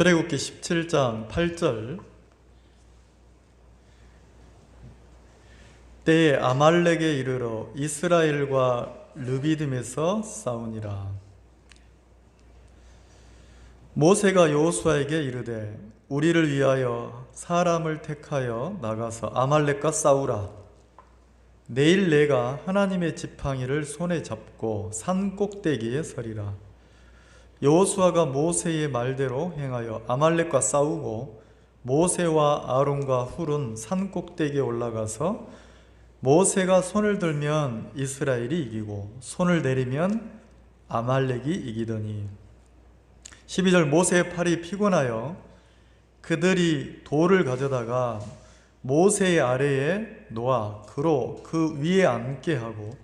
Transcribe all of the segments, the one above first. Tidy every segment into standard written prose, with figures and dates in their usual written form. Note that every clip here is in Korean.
출애굽기 17장 8절 때에 아말렉에 이르러 이스라엘과 르비딤에서 싸우니라. 모세가 여호수아에게 이르되 우리를 위하여 사람을 택하여 나가서 아말렉과 싸우라. 내일 내가 하나님의 지팡이를 손에 잡고 산 꼭대기에 서리라. 여호수아가 모세의 말대로 행하여 아말렉과 싸우고 모세와 아론과 훌은 산 꼭대기에 올라가서 모세가 손을 들면 이스라엘이 이기고 손을 내리면 아말렉이 이기더니 12절 모세의 팔이 피곤하여 그들이 돌을 가져다가 모세의 아래에 놓아 그로 그 위에 앉게 하고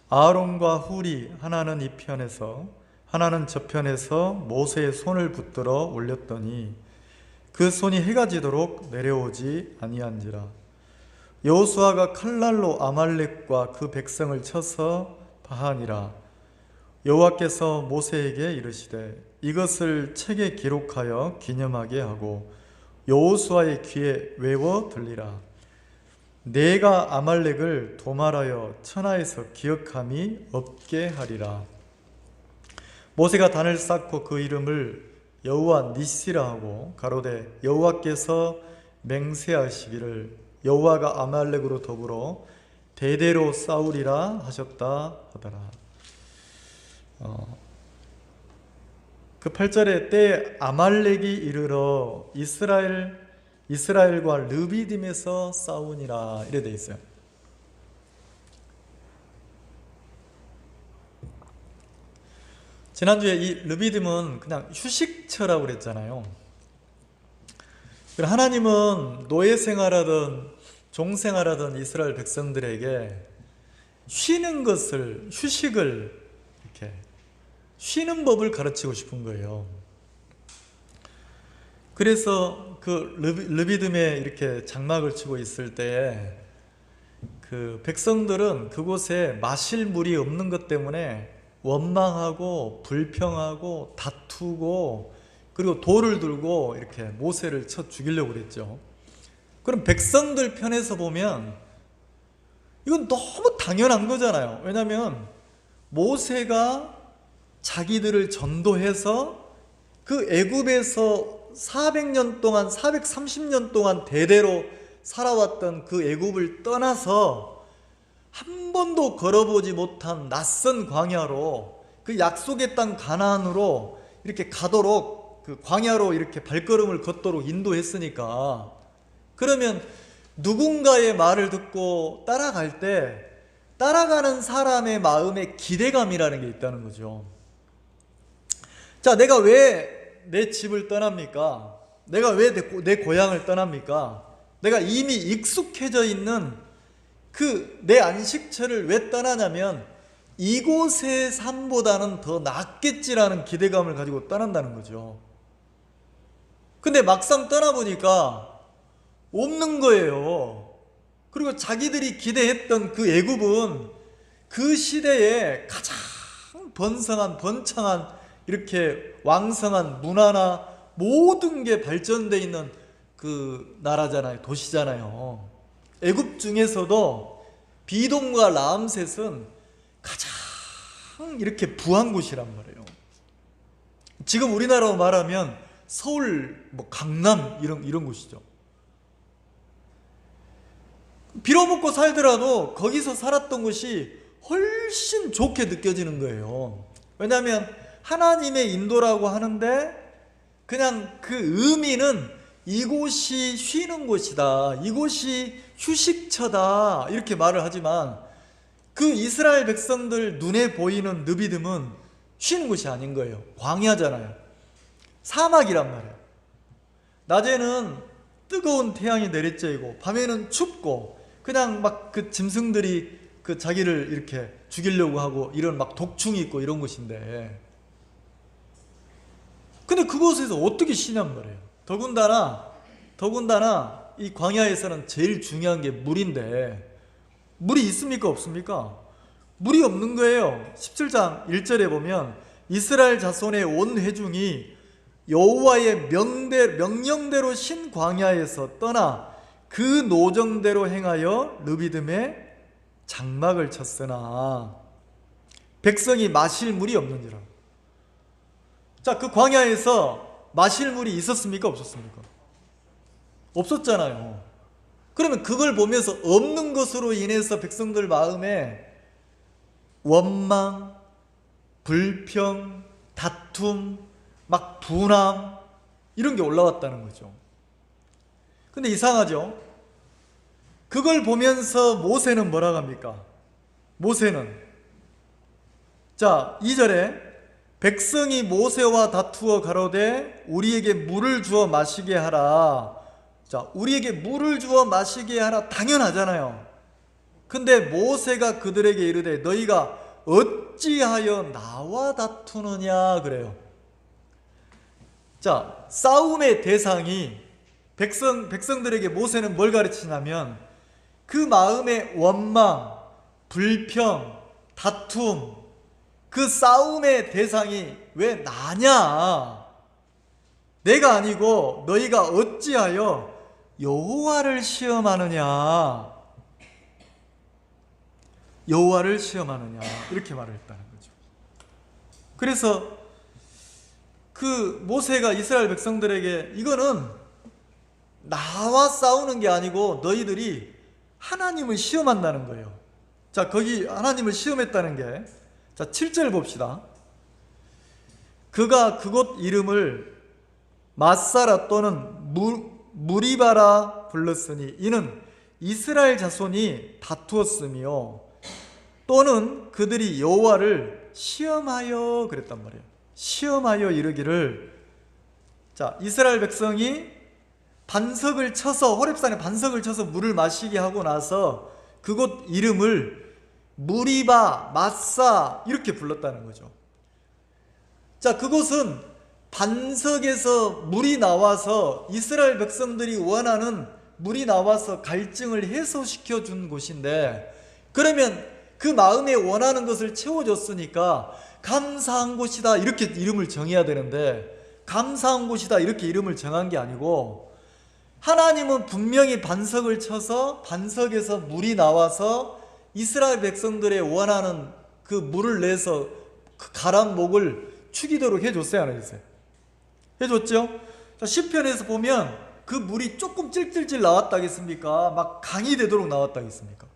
아론과 훌이 하나는 이 편에서 하나는 저편에서 모세의 손을 붙들어 올렸더니 그 손이 해가 지도록 내려오지 아니한지라. 여호수아가 칼날로 아말렉과 그 백성을 쳐서 파하니라. 여호와께서 모세에게 이르시되 이것을 책에 기록하여 기념하게 하고 여호수아의 귀에 외워 들리라. 내가 아말렉을 도말하여 천하에서 기억함이 없게 하리라. 모세가 단을 쌓고 그 이름을 여호와 니시라 하고 가로되 여호와께서 맹세하시기를 여호와가 아말렉으로 더불어 대대로 싸우리라 하셨다 하더라. 그 8절에 때 아말렉이 이르러 이스라엘과 르비딤에서 싸우니라 이래 돼 있어요. 지난주에 이 르비딤은 그냥 휴식처라고 그랬잖아요. 하나님은 노예 생활하던 종생활하던 이스라엘 백성들에게 휴식을 이렇게 쉬는 법을 가르치고 싶은 거예요. 그래서 그 르비딤에 이렇게 장막을 치고 있을 때에 그 백성들은 그곳에 마실 물이 없는 것 때문에 원망하고 불평하고 다투고 그리고 돌을 들고 이렇게 모세를 쳐 죽이려고 그랬죠. 그럼 백성들 편에서 보면 이건 너무 당연한 거잖아요. 왜냐하면 모세가 자기들을 전도해서 그 애굽에서 400년 동안 430년 동안 대대로 살아왔던 그 애굽을 떠나서 한 번도 걸어보지 못한 낯선 광야로 그 약속의 땅 가나안으로 이렇게 가도록 그 광야로 이렇게 발걸음을 걷도록 인도했으니까 그러면 누군가의 말을 듣고 따라갈 때 따라가는 사람의 마음에 기대감이라는 게 있다는 거죠. 자, 내가 왜 내 집을 떠납니까? 내가 왜 내 고향을 떠납니까? 내가 이미 익숙해져 있는 그 내 안식처를 왜 떠나냐면 이곳의 삶보다는 더 낫겠지라는 기대감을 가지고 떠난다는 거죠. 근데 막상 떠나보니까 없는 거예요. 그리고 자기들이 기대했던 그 애굽은 그 시대에 가장 번창한 이렇게 왕성한 문화나 모든 게 발전되어 있는 그 나라잖아요. 도시잖아요. 애굽 중에서도 비돔과 라암셋은 가장 이렇게 부한 곳이란 말이에요. 지금 우리나라로 말하면 서울, 강남 이런 곳이죠. 빌어먹고 살더라도 거기서 살았던 것이 훨씬 좋게 느껴지는 거예요. 왜냐하면 하나님의 인도라고 하는데 그냥 그 의미는 이곳이 쉬는 곳이다, 이곳이 휴식처다 이렇게 말을 하지만 그 이스라엘 백성들 눈에 보이는 르비딤은 쉬는 곳이 아닌 거예요. 광야잖아요. 사막이란 말이에요. 낮에는 뜨거운 태양이 내리쬐고 밤에는 춥고 그냥 막 그 짐승들이 그 자기를 이렇게 죽이려고 하고 이런 막 독충이 있고 이런 곳인데 근데 그곳에서 어떻게 쉬냔 말이에요. 더군다나 이 광야에서는 제일 중요한 게 물인데 물이 있습니까 없습니까? 물이 없는 거예요. 17장 1절에 보면 이스라엘 자손의 온 회중이 여호와의 명령대로 신 광야에서 떠나 그 노정대로 행하여 르비딤에 장막을 쳤으나 백성이 마실 물이 없는지라. 자, 그 광야에서 마실 물이 있었습니까? 없었습니까? 없었잖아요. 그러면 그걸 보면서 없는 것으로 인해서 백성들 마음에 원망, 불평, 다툼, 막 분함 이런 게 올라왔다는 거죠. 근데 이상하죠? 그걸 보면서 모세는 뭐라고 합니까? 모세는 자 2절에 백성이 모세와 다투어 가로되 우리에게 물을 주어 마시게 하라. 자, 우리에게 물을 주어 마시게 하라 당연하잖아요. 근데 모세가 그들에게 이르되 너희가 어찌하여 나와 다투느냐 그래요. 자, 싸움의 대상이 백성들에게 모세는 뭘 가르치냐면 그 마음의 원망, 불평, 다툼, 그 싸움의 대상이 왜 나냐? 내가 아니고 너희가 어찌하여 여호와를 시험하느냐? 여호와를 시험하느냐? 이렇게 말을 했다는 거죠. 그래서 그 모세가 이스라엘 백성들에게 이거는 나와 싸우는 게 아니고 너희들이 하나님을 시험한다는 거예요. 자, 거기 하나님을 시험했다는 게 자, 7절 봅시다. 그가 그곳 이름을 마사라 또는 무리바라 불렀으니 이는 이스라엘 자손이 다투었으며 또는 그들이 여호와를 시험하여 그랬단 말이에요. 시험하여 이르기를 자, 이스라엘 백성이 반석을 쳐서 호렙산에 반석을 쳐서 물을 마시게 하고 나서 그곳 이름을 무리바, 마사 이렇게 불렀다는 거죠. 자, 그곳은 반석에서 물이 나와서 이스라엘 백성들이 원하는 물이 나와서 갈증을 해소시켜 준 곳인데 그러면 그 마음에 원하는 것을 채워줬으니까 감사한 곳이다 이렇게 이름을 정해야 되는데 감사한 곳이다 이렇게 이름을 정한 게 아니고 하나님은 분명히 반석을 쳐서 반석에서 물이 나와서 이스라엘 백성들의 원하는 그 물을 내서 그 가란 목을 축이도록 해줬어요, 안 해줬어요? 해줬죠? 자, 시편에서 보면 그 물이 조금 찔찔찔 나왔다겠습니까? 막 강이 되도록 나왔다겠습니까?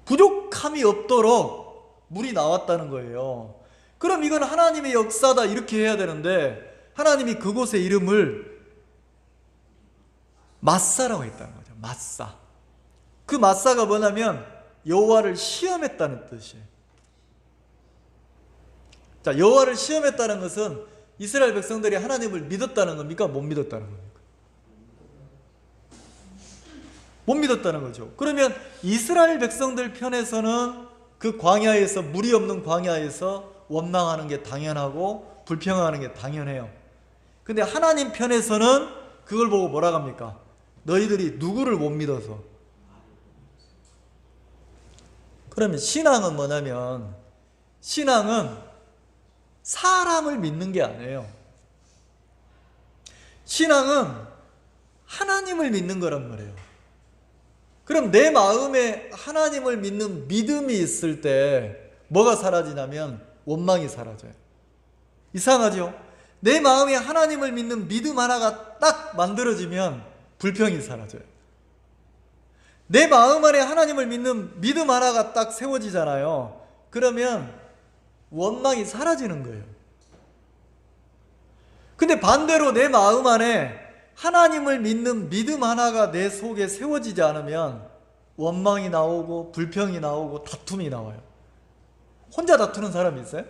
부족함이 없도록 물이 나왔다는 거예요. 그럼 이건 하나님의 역사다 이렇게 해야 되는데 하나님이 그곳의 이름을 마사라고 했다는 거죠. 마사. 그 마사가 뭐냐면 여호와를 시험했다는 뜻이에요. 자, 여호와를 시험했다는 것은 이스라엘 백성들이 하나님을 믿었다는 겁니까? 못 믿었다는 겁니까? 못 믿었다는 거죠. 그러면 이스라엘 백성들 편에서는 그 광야에서 물이 없는 광야에서 원망하는 게 당연하고 불평하는 게 당연해요. 근데 하나님 편에서는 그걸 보고 뭐라고 합니까? 너희들이 누구를 못 믿어서. 그러면 신앙은 뭐냐면 신앙은 사람을 믿는 게 아니에요. 신앙은 하나님을 믿는 거란 말이에요. 그럼 내 마음에 하나님을 믿는 믿음이 있을 때 뭐가 사라지냐면 원망이 사라져요. 이상하죠? 내 마음에 하나님을 믿는 믿음 하나가 딱 만들어지면 불평이 사라져요. 내 마음 안에 하나님을 믿는 믿음 하나가 딱 세워지잖아요. 그러면 원망이 사라지는 거예요. 근데 반대로 내 마음 안에 하나님을 믿는 믿음 하나가 내 속에 세워지지 않으면 원망이 나오고 불평이 나오고 다툼이 나와요. 혼자 다투는 사람이 있어요?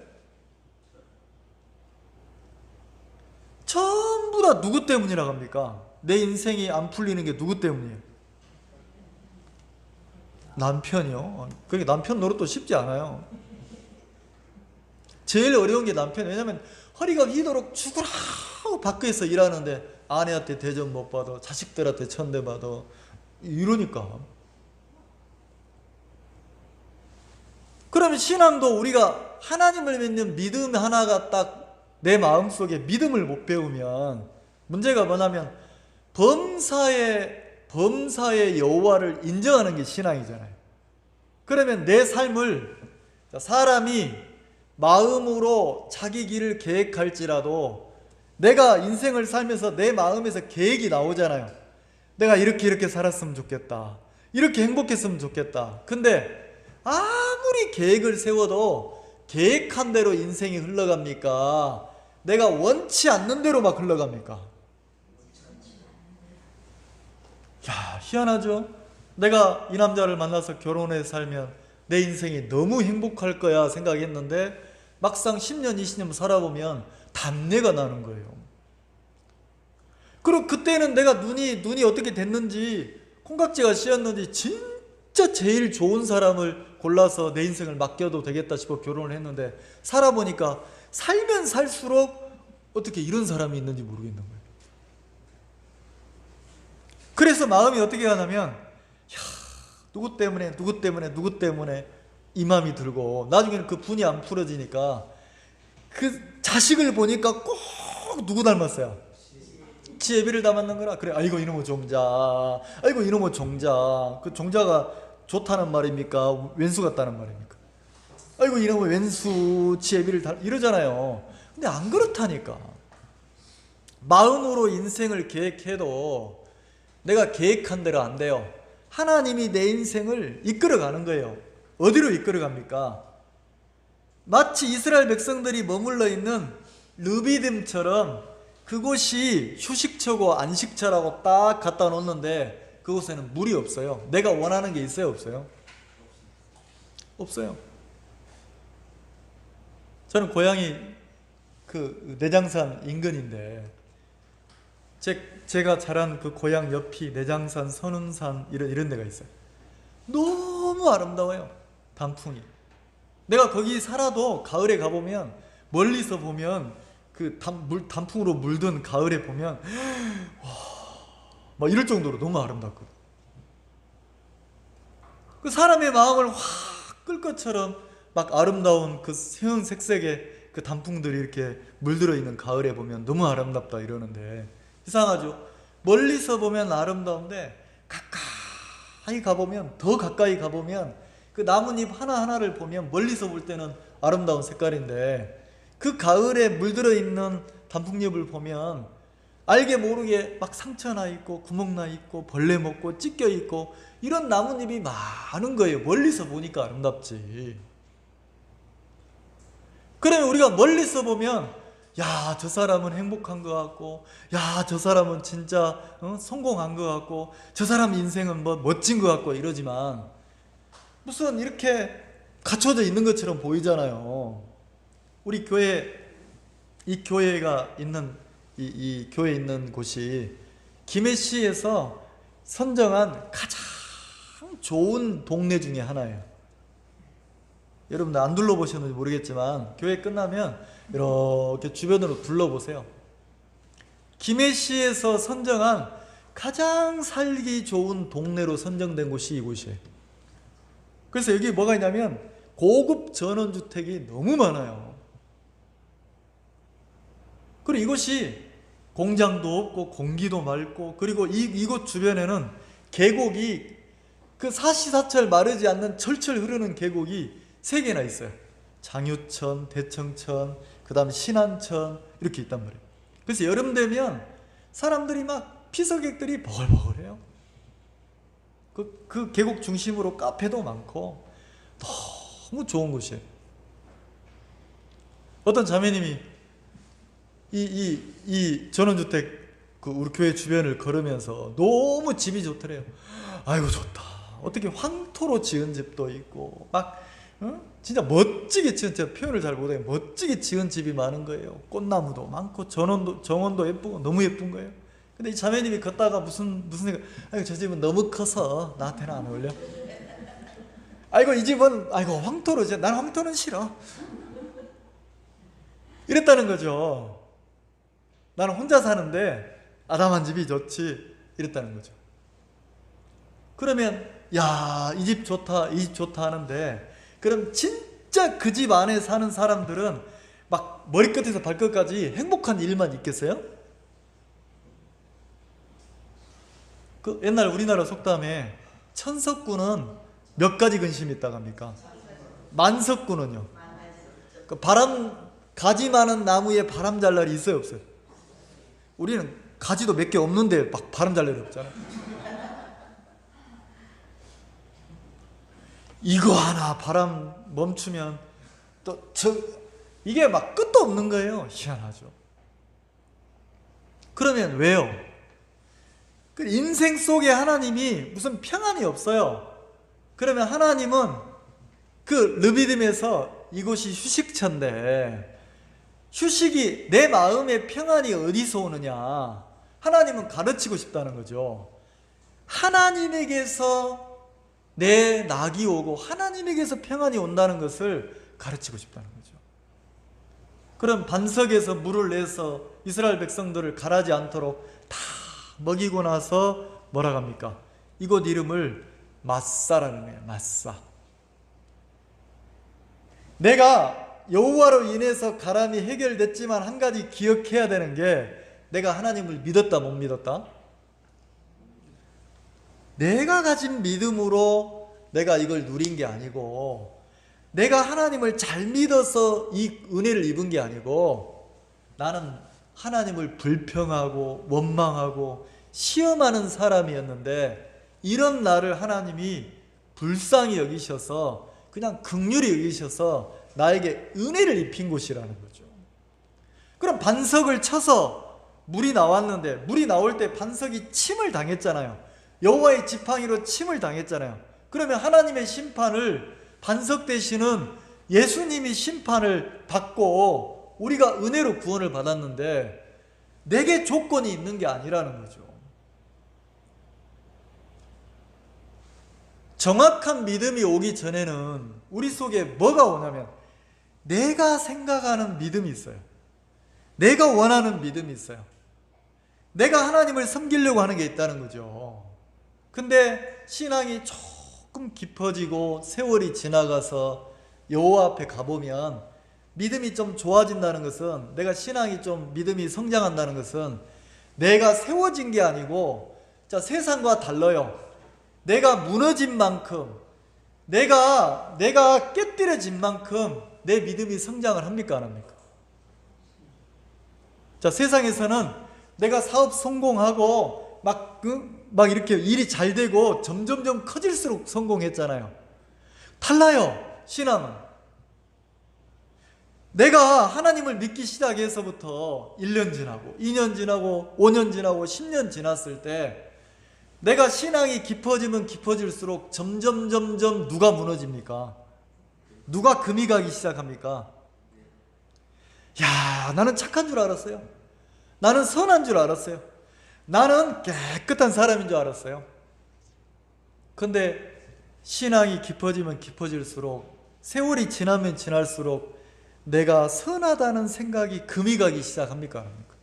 전부 다 누구 때문이라고 합니까? 내 인생이 안 풀리는 게 누구 때문이에요? 남편이요? 그게 남편 노릇도 쉽지 않아요. 제일 어려운 게 남편이에요. 왜냐하면 허리가 휘도록 죽으라 하고 밖에서 일하는데 아내한테 대접 못 받아, 자식들한테 천대받아, 이러니까. 그러면 신앙도 우리가 하나님을 믿는 믿음 하나가 딱 내 마음속에 믿음을 못 배우면 문제가 뭐냐면 범사의 여호와를 인정하는 게 신앙이잖아요. 그러면 내 삶을 사람이 마음으로 자기 길을 계획할지라도 내가 인생을 살면서 내 마음에서 계획이 나오잖아요. 내가 이렇게 살았으면 좋겠다. 이렇게 행복했으면 좋겠다. 근데 아무리 계획을 세워도 계획한 대로 인생이 흘러갑니까? 내가 원치 않는 대로 막 흘러갑니까? 야, 희한하죠? 내가 이 남자를 만나서 결혼해 살면 내 인생이 너무 행복할 거야 생각했는데 막상 10년, 20년 살아보면 단내가 나는 거예요. 그리고 그때는 내가 눈이 어떻게 됐는지, 콩깍지가 씌었는지 진짜 제일 좋은 사람을 골라서 내 인생을 맡겨도 되겠다 싶어 결혼을 했는데 살아보니까 살면 살수록 어떻게 이런 사람이 있는지 모르겠는 거예요. 그래서 마음이 어떻게 가냐면 누구 때문에 이 마음이 들고 나중에는 그 분이 안 풀어지니까 그 자식을 보니까 꼭 누구 닮았어요? 지혜비를 닮았는 거라. 그래, 아이고 이놈의 종자, 아이고 이놈의 종자. 그 종자가 좋다는 말입니까? 왼수 같다는 말입니까? 아이고 이놈의 왼수 지혜비를 이러잖아요. 근데 안 그렇다니까. 마음으로 인생을 계획해도 내가 계획한 대로 안 돼요. 하나님이 내 인생을 이끌어가는 거예요. 어디로 이끌어갑니까? 마치 이스라엘 백성들이 머물러 있는 르비딤처럼 그곳이 휴식처고 안식처라고 딱 갖다 놓는데 그곳에는 물이 없어요. 내가 원하는 게 있어요, 없어요? 없어요. 저는 고향이 그 내장산 인근인데 제가 자란 그 고향 옆이 내장산, 선운산 이런 데가 있어요. 너무 아름다워요. 단풍이. 내가 거기 살아도 가을에 가보면 멀리서 보면 그 단풍으로 물든 가을에 보면 와, 막 이럴 정도로 너무 아름답거든. 그 사람의 마음을 확 끌 것처럼 막 아름다운 그 형색색의 그 단풍들이 이렇게 물들어 있는 가을에 보면 너무 아름답다 이러는데 이상하죠. 멀리서 보면 아름다운데 가까이 가보면, 더 가까이 가보면 그 나뭇잎 하나하나를 보면 멀리서 볼 때는 아름다운 색깔인데 그 가을에 물들어 있는 단풍잎을 보면 알게 모르게 막 상처 나 있고 구멍 나 있고 벌레 먹고 찢겨 있고 이런 나뭇잎이 많은 거예요. 멀리서 보니까 아름답지. 그러면 우리가 멀리서 보면 야, 저 사람은 행복한 것 같고, 야, 저 사람은 진짜 성공한 것 같고, 저 사람 인생은 뭐 멋진 것 같고 이러지만 무슨 이렇게 갖춰져 있는 것처럼 보이잖아요. 우리 교회, 이 교회가 있는 이 교회 있는 곳이 김해시에서 선정한 가장 좋은 동네 중에 하나예요. 여러분들 안 둘러보셨는지 모르겠지만 교회 끝나면 이렇게 주변으로 둘러보세요. 김해시에서 선정한 가장 살기 좋은 동네로 선정된 곳이 이곳이에요. 그래서 여기 뭐가 있냐면 고급 전원주택이 너무 많아요. 그리고 이곳이 공장도 없고 공기도 맑고, 그리고 이곳 주변에는 계곡이 그 사시사철 마르지 않는 철철 흐르는 계곡이 3개나 있어요. 장유천, 대청천, 그 다음 신안천 이렇게 있단 말이에요. 그래서 여름 되면 사람들이 막 피서객들이 버글버글해요. 그 계곡 중심으로 카페도 많고 너무 좋은 곳이에요. 어떤 자매님이 이 전원주택 그 우리 교회 주변을 걸으면서 너무 집이 좋더래요. 아이고 좋다. 어떻게 황토로 지은 집도 있고 막 진짜 멋지게 지은, 제가 표현을 잘 못해요. 멋지게 지은 집이 많은 거예요. 꽃나무도 많고 정원도 예쁘고 너무 예쁜 거예요. 근데 이 자매님이 걷다가 무슨 생각, 아이고 저 집은 너무 커서 나한테는 안 어울려. 아이고 이 집은 아이고 황토로 지어, 난 황토는 싫어. 이랬다는 거죠. 나는 혼자 사는데 아담한 집이 좋지 이랬다는 거죠. 그러면 야, 이 집 좋다 이 집 좋다 하는데 그럼 진짜 그 집 안에 사는 사람들은 막 머리끝에서 발끝까지 행복한 일만 있겠어요? 그 옛날 우리나라 속담에 천석구는 몇 가지 근심이 있다고 합니까? 만석구는요? 그 바람 가지 많은 나무에 바람 잘 날이 있어요, 없어요? 우리는 가지도 몇 개 없는데 막 바람 잘 날이 없잖아요. 이거 하나 바람 멈추면 또 이게 막 끝도 없는 거예요. 희한하죠. 그러면 왜요? 그 인생 속에 하나님이 무슨 평안이 없어요. 그러면 하나님은 그 르비딤에서 이곳이 휴식처인데 휴식이 내 마음의 평안이 어디서 오느냐? 하나님은 가르치고 싶다는 거죠. 하나님에게서 내 낙이 오고 하나님에게서 평안이 온다는 것을 가르치고 싶다는 거죠. 그럼 반석에서 물을 내서 이스라엘 백성들을 가라지 않도록 다 먹이고 나서 뭐라고 합니까? 이곳 이름을 마사라는 거예요. 마사. 내가 여호와로 인해서 가람이 해결됐지만 한 가지 기억해야 되는 게 내가 하나님을 믿었다 못 믿었다? 내가 가진 믿음으로 내가 이걸 누린 게 아니고 내가 하나님을 잘 믿어서 이 은혜를 입은 게 아니고 나는 하나님을 불평하고 원망하고 시험하는 사람이었는데 이런 나를 하나님이 불쌍히 여기셔서 그냥 긍휼히 여기셔서 나에게 은혜를 입힌 곳이라는 거죠. 그럼 반석을 쳐서 물이 나왔는데 물이 나올 때 반석이 침을 당했잖아요. 여호와의 지팡이로 침을 당했잖아요. 그러면 하나님의 심판을 반석 되시는 예수님이 심판을 받고 우리가 은혜로 구원을 받았는데 내게 조건이 있는 게 아니라는 거죠. 정확한 믿음이 오기 전에는 우리 속에 뭐가 오냐면 내가 생각하는 믿음이 있어요. 내가 원하는 믿음이 있어요. 내가 하나님을 섬기려고 하는 게 있다는 거죠. 근데 신앙이 조금 깊어지고 세월이 지나가서 여호와 앞에 가보면 믿음이 좀 좋아진다는 것은 내가 신앙이 좀 믿음이 성장한다는 것은 내가 세워진 게 아니고 자 세상과 달라요. 내가 무너진 만큼 내가 깨뜨려진 만큼 내 믿음이 성장을 합니까 안 합니까? 자 세상에서는 내가 사업 성공하고 막 이렇게 일이 잘 되고 점점점 커질수록 성공했잖아요. 달라요. 신앙은 내가 하나님을 믿기 시작해서부터 1년 지나고 2년 지나고 5년 지나고 10년 지났을 때 내가 신앙이 깊어지면 깊어질수록 점점 누가 무너집니까? 누가 금이 가기 시작합니까? 야, 나는 착한 줄 알았어요. 나는 선한 줄 알았어요. 나는 깨끗한 사람인 줄 알았어요. 근데 신앙이 깊어지면 깊어질수록 세월이 지나면 지날수록 내가 선하다는 생각이 금이 가기 시작합니까? 합니까?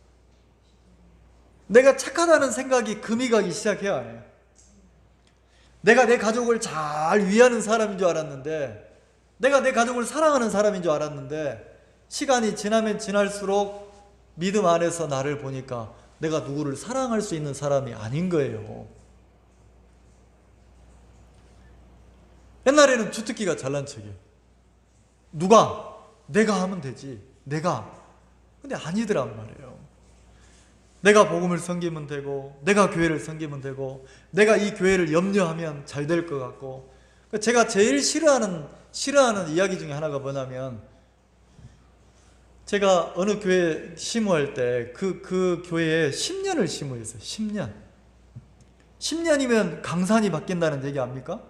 내가 착하다는 생각이 금이 가기 시작해야 해요. 내가 내 가족을 잘 위하는 사람인 줄 알았는데 내가 내 가족을 사랑하는 사람인 줄 알았는데 시간이 지나면 지날수록 믿음 안에서 나를 보니까 내가 누구를 사랑할 수 있는 사람이 아닌 거예요. 옛날에는 주특기가 잘난 척이에요. 누가? 내가 하면 되지. 내가. 근데 아니더란 말이에요. 내가 복음을 섬기면 되고 내가 교회를 섬기면 되고 내가 이 교회를 염려하면 잘 될 것 같고 제가 제일 싫어하는 이야기 중에 하나가 뭐냐면 제가 어느 교회 심호할 때 그 교회에 10년을 심호했어요. 10년. 10년이면 강산이 바뀐다는 얘기 압니까?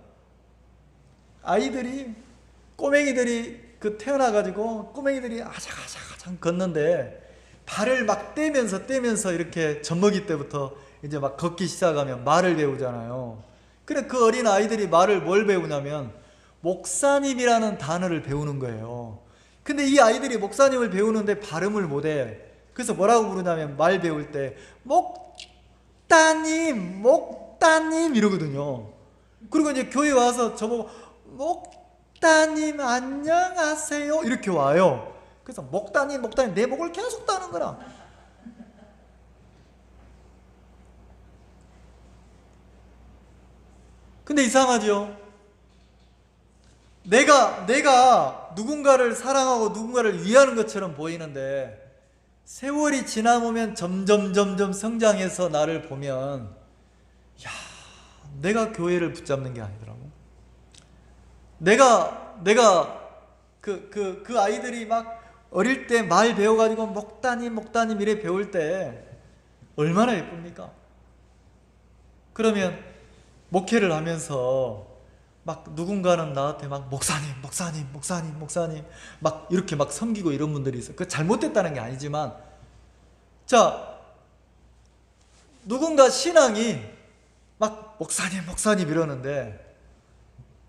꼬맹이들이 태어나가지고 꼬맹이들이 아작아작 걷는데 발을 막 떼면서 이렇게 젖먹이 때부터 이제 막 걷기 시작하면 말을 배우잖아요. 그래 그 어린 아이들이 말을 뭘 배우냐면 목사님이라는 단어를 배우는 거예요. 근데 이 아이들이 목사님을 배우는데 발음을 못해. 그래서 뭐라고 부르냐면 말 배울 때 목따님 이러거든요. 그리고 이제 교회 와서 저보고 목따님 안녕하세요 이렇게 와요. 그래서 목단이 내 목을 계속 따는 거라. 근데 이상하죠? 내가 누군가를 사랑하고 누군가를 위하는 것처럼 보이는데 세월이 지나보면 점점 성장해서 나를 보면 야, 내가 교회를 붙잡는 게 아니더라고. 내가 그 아이들이 막 어릴 때 말 배워가지고 목다님 이래 배울 때 얼마나 예쁩니까? 그러면 목회를 하면서 막 누군가는 나한테 막 목사님 막 이렇게 막 섬기고 이런 분들이 있어요. 그 잘못됐다는 게 아니지만, 자, 누군가 신앙이 막 목사님 이러는데,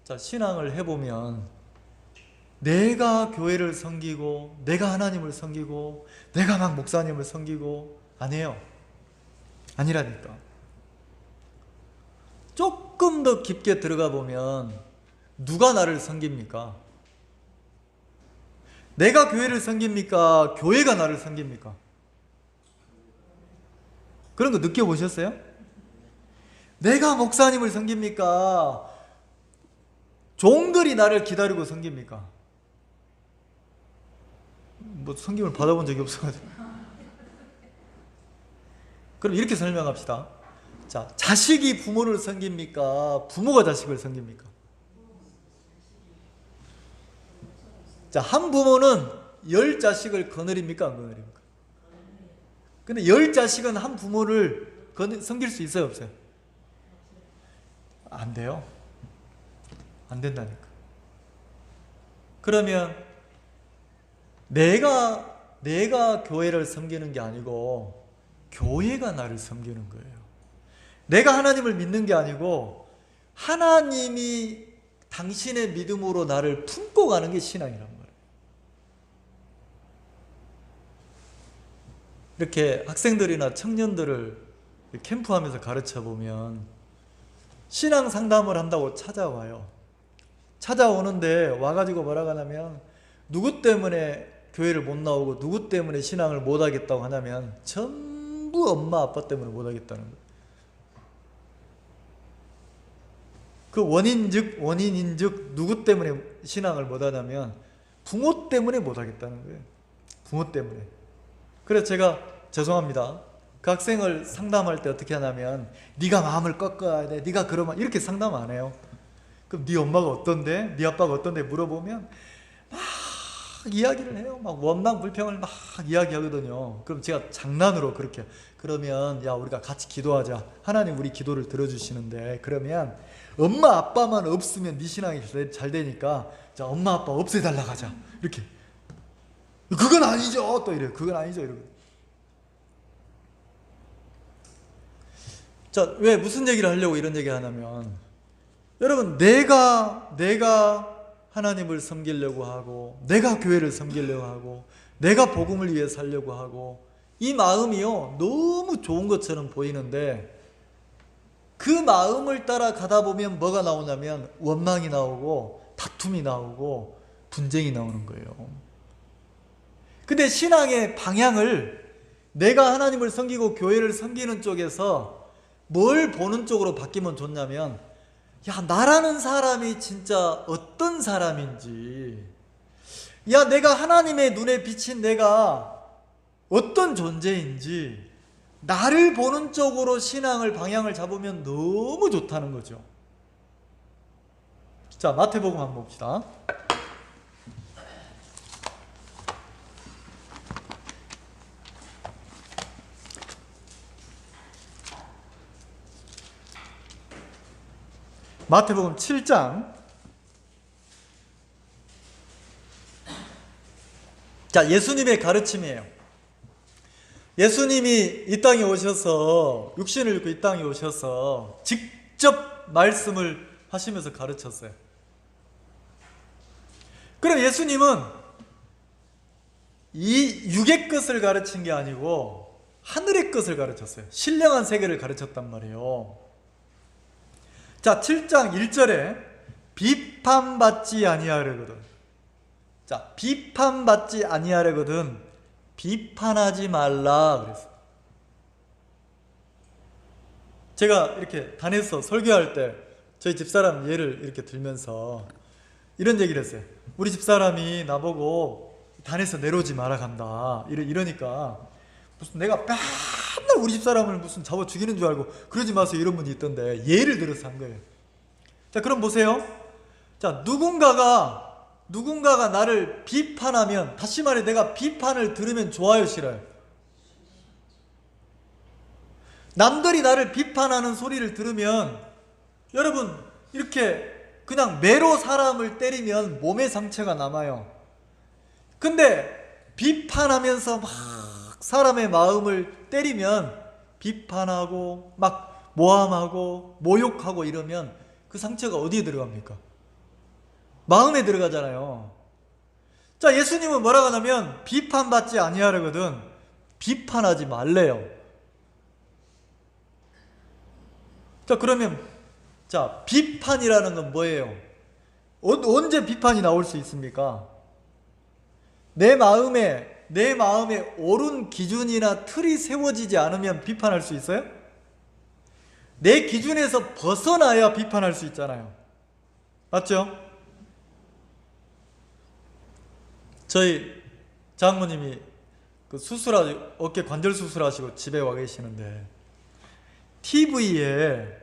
자, 신앙을 해보면 내가 교회를 섬기고 내가 하나님을 섬기고 내가 막 목사님을 섬기고 아니에요. 아니라니까. 조금 더 깊게 들어가 보면 누가 나를 섬깁니까? 내가 교회를 섬깁니까? 교회가 나를 섬깁니까? 그런 거 느껴보셨어요? 내가 목사님을 섬깁니까? 종들이 나를 기다리고 섬깁니까? 뭐 섬김을 받아본 적이 없어가지고. 그럼 이렇게 설명합시다. 자, 자식이 부모를 섬깁니까? 부모가 자식을 섬깁니까? 자, 한 부모는 10자식을 거느립니까? 안 거느립니까? 근데 10자식은 한 부모를 섬길 수 있어요? 없어요? 안 돼요. 안 된다니까. 그러면 내가 교회를 섬기는 게 아니고 교회가 나를 섬기는 거예요. 내가 하나님을 믿는 게 아니고 하나님이 당신의 믿음으로 나를 품고 가는 게 신앙이란 말이에요. 이렇게 학생들이나 청년들을 캠프하면서 가르쳐 보면 신앙 상담을 한다고 찾아와요. 찾아오는데 와가지고 뭐라고 하냐면 누구 때문에 교회를 못 나오고 누구 때문에 신앙을 못 하겠다고 하냐면 전부 엄마 아빠 때문에 못 하겠다는 거예요. 그 원인인즉 누구 때문에 신앙을 못 하냐면 부모 때문에 못 하겠다는 거예요. 부모 때문에. 그래서 제가 죄송합니다. 그 학생을 상담할 때 어떻게 하냐면 네가 마음을 꺾어야 돼. 네가 그러면 이렇게 상담 안 해요. 그럼 네 엄마가 어떤데? 네 아빠가 어떤데? 물어보면 막 이야기를 해요. 막 원망 불평을 막 이야기하거든요. 그럼 제가 장난으로 그렇게 그러면 야 우리가 같이 기도하자. 하나님 우리 기도를 들어주시는데 그러면 엄마 아빠만 없으면 네 신앙이 잘 되니까 자 엄마 아빠 없애달라고 하자. 이렇게. 그건 아니죠. 또 이래요. 그건 아니죠. 이러고. 자, 왜 무슨 얘기를 하려고 이런 얘기 하냐면 여러분 내가 하나님을 섬기려고 하고 내가 교회를 섬기려고 하고 내가 복음을 위해 살려고 하고 이 마음이요 너무 좋은 것처럼 보이는데 그 마음을 따라 가다 보면 뭐가 나오냐면 원망이 나오고 다툼이 나오고 분쟁이 나오는 거예요. 근데 신앙의 방향을 내가 하나님을 섬기고 교회를 섬기는 쪽에서 뭘 보는 쪽으로 바뀌면 좋냐면 야 나라는 사람이 진짜 어떤 사람인지 야 내가 하나님의 눈에 비친 내가 어떤 존재인지 나를 보는 쪽으로 신앙을 방향을 잡으면 너무 좋다는 거죠. 자 마태복음 한번 봅시다. 마태복음 7장. 자, 예수님의 가르침이에요. 예수님이 이 땅에 오셔서 육신을 입고 이 땅에 오셔서 직접 말씀을 하시면서 가르쳤어요. 그럼 예수님은 이 육의 것을 가르친 게 아니고 하늘의 것을 가르쳤어요. 신령한 세계를 가르쳤단 말이에요. 자, 7장 1절에 비판받지 아니하려거든. 자, 비판받지 아니하려거든 비판하지 말라 그랬어요. 제가 이렇게 단에서 설교할 때 저희 집사람 예를 이렇게 들면서 이런 얘기를 했어요. 우리 집사람이 나보고 단에서 내려오지 마라 간다 이러니까 무슨 내가 맨날 우리 집사람을 무슨 잡아 죽이는 줄 알고 그러지 마세요 이런 분이 있던데 예를 들어서 한 거예요. 자, 그럼 보세요. 자, 누군가가 나를 비판하면, 다시 말해 내가 비판을 들으면 좋아요, 싫어요? 남들이 나를 비판하는 소리를 들으면 여러분 이렇게 그냥 매로 사람을 때리면 몸에 상처가 남아요. 근데 비판하면서 막 사람의 마음을 때리면, 비판하고 막 모함하고 모욕하고 이러면 그 상처가 어디에 들어갑니까? 마음에 들어가잖아요. 자, 예수님은 뭐라고 하냐면 비판받지 아니하려거든 비판하지 말래요. 자, 그러면 자, 비판이라는 건 뭐예요? 언제 비판이 나올 수 있습니까? 내 마음에 옳은 기준이나 틀이 세워지지 않으면 비판할 수 있어요? 내 기준에서 벗어나야 비판할 수 있잖아요. 맞죠? 저희 장모님이 그 어깨 관절 수술하시고 집에 와 계시는데 TV를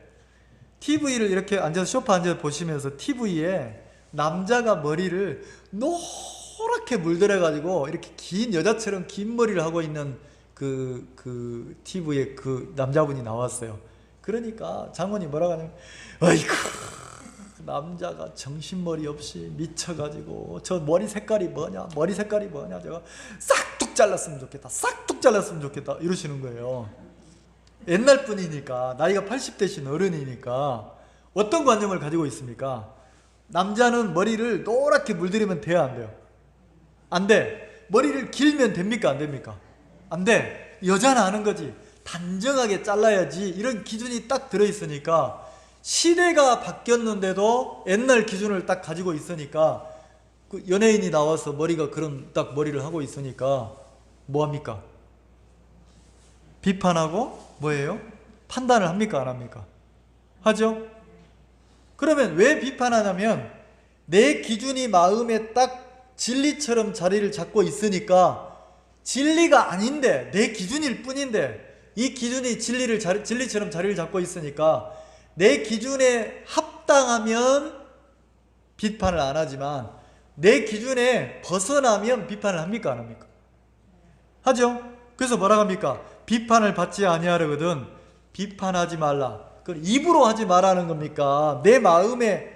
이렇게 앉아서 소파 앉아서 보시면서 TV에 남자가 머리를 노랗게 물들여가지고 이렇게 긴 여자처럼 긴 머리를 하고 있는 그 TV에 그 남자분이 나왔어요. 그러니까 장모님 뭐라고 하냐면, 아이고 남자가 정신머리 없이 미쳐가지고 저 머리 색깔이 뭐냐 저거 싹둑 잘랐으면 좋겠다 이러시는 거예요. 옛날 분이니까, 나이가 80대신 어른이니까 어떤 관념을 가지고 있습니까? 남자는 머리를 노랗게 물들이면 돼야 안 돼요? 안 돼. 머리를 길면 됩니까 안 됩니까? 안 돼. 여자는 아는 거지. 단정하게 잘라야지 이런 기준이 딱 들어있으니까, 시대가 바뀌었는데도 옛날 기준을 딱 가지고 있으니까, 그 연예인이 나와서 머리가 그런 딱 머리를 하고 있으니까 뭐합니까? 비판하고 뭐예요? 판단을 합니까 안 합니까? 하죠? 그러면 왜 비판하냐면 내 기준이 마음에 딱 진리처럼 자리를 잡고 있으니까, 진리가 아닌데 내 기준일 뿐인데 이 기준이 진리처럼 자리를 잡고 있으니까 내 기준에 합당하면 비판을 안 하지만 내 기준에 벗어나면 비판을 합니까 안 합니까? 하죠? 그래서 뭐라고 합니까? 비판을 받지 아니하려거든 비판하지 말라. 그걸 입으로 하지 말라는 겁니까? 내 마음에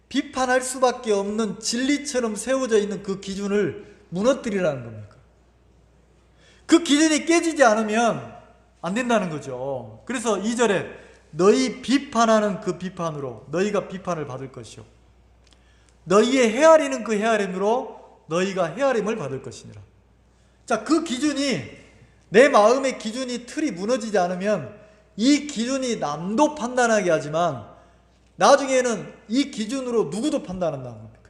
비판할 수밖에 없는 진리처럼 세워져 있는 그 기준을 무너뜨리라는 겁니까? 그 기준이 깨지지 않으면 안 된다는 거죠. 그래서 2절에 너희 비판하는 그 비판으로 너희가 비판을 받을 것이요 너희의 헤아리는 그 헤아림으로 너희가 헤아림을 받을 것이니라. 자, 그 기준이, 내 마음의 기준이 틀이 무너지지 않으면 이 기준이 남도 판단하게 하지만 나중에는 이 기준으로 누구도 판단한다는 겁니까?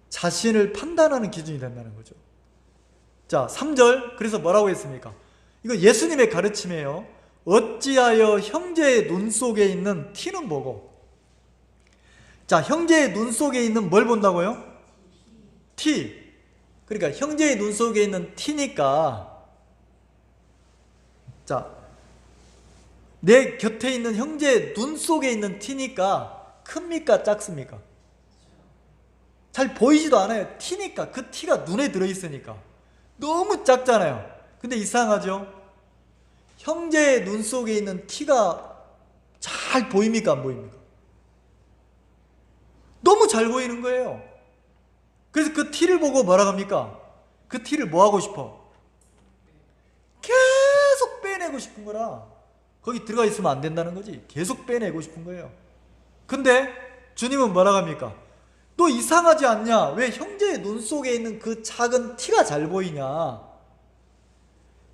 자신을 판단하는 기준이 된다는 거죠. 자, 3절 그래서 뭐라고 했습니까? 이거 예수님의 가르침이에요. 어찌하여 형제의 눈 속에 있는 티는 보고. 자, 형제의 눈 속에 있는 뭘 본다고요? 티. 그러니까 형제의 눈 속에 있는 티니까, 자, 내 곁에 있는 형제의 눈 속에 있는 티니까 큽니까 작습니까? 잘 보이지도 않아요. 티니까. 그 티가 눈에 들어있으니까 너무 작잖아요. 근데 이상하죠? 형제의 눈 속에 있는 티가 잘 보입니까 안 보입니까? 너무 잘 보이는 거예요. 그래서 그 티를 보고 뭐라고 합니까? 그 티를 뭐 하고 싶어? 계속 빼내고 싶은 거라. 거기 들어가 있으면 안 된다는 거지. 계속 빼내고 싶은 거예요. 근데 주님은 뭐라고 합니까? 너 이상하지 않냐? 왜 형제의 눈 속에 있는 그 작은 티가 잘 보이냐?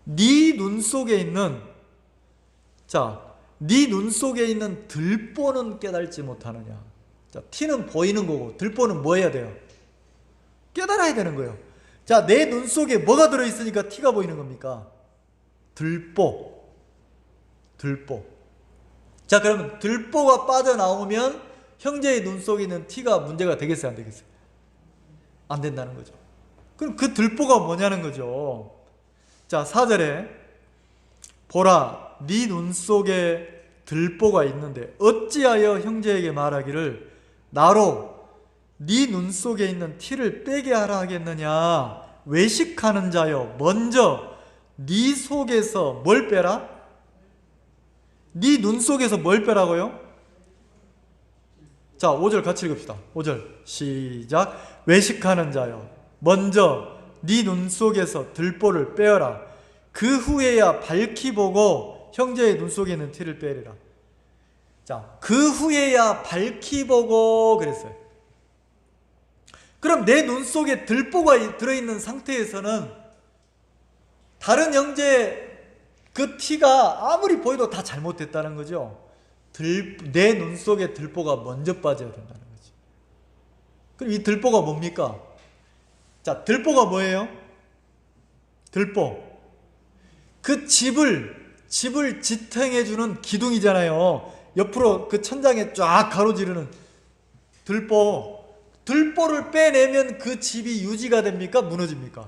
네 눈 속에 있는, 자, 네 눈 속에 있는 들보는 깨달지 못하느냐? 자, 티는 보이는 거고 들보는 뭐 해야 돼요? 깨달아야 되는 거예요. 자, 내 눈 속에 뭐가 들어있으니까 티가 보이는 겁니까? 들보. 자, 그러면 들보가 빠져나오면 형제의 눈 속에 있는 티가 문제가 되겠어요, 안 되겠어요? 안 된다는 거죠. 그럼 그 들보가 뭐냐는 거죠. 자, 4절에 보라, 네 눈 속에 들보가 있는데 어찌하여 형제에게 말하기를 나로 네 눈 속에 있는 티를 빼게 하라 하겠느냐. 외식하는 자여, 먼저 네 속에서 뭘 빼라? 네 눈 속에서 뭘 빼라고요? 자, 5절 같이 읽읍시다. 5절 시작. 외식하는 자여, 먼저 네 눈 속에서 들보를 빼어라. 그 후에야 밝히 보고 형제의 눈 속에 있는 티를 빼리라. 자, 그 후에야 밝히 보고 그랬어요. 그럼 내 눈 속에 들보가 들어있는 상태에서는 다른 형제의 그 티가 아무리 보여도 다 잘못됐다는 거죠. 내 눈 속에 들보가 먼저 빠져야 된다는 거죠. 그럼 이 들보가 뭡니까? 자, 들보가 뭐예요? 들보. 그 집을 지탱해주는 기둥이잖아요. 옆으로 그 천장에 쫙 가로지르는 들보를 빼내면 그 집이 유지가 됩니까? 무너집니까?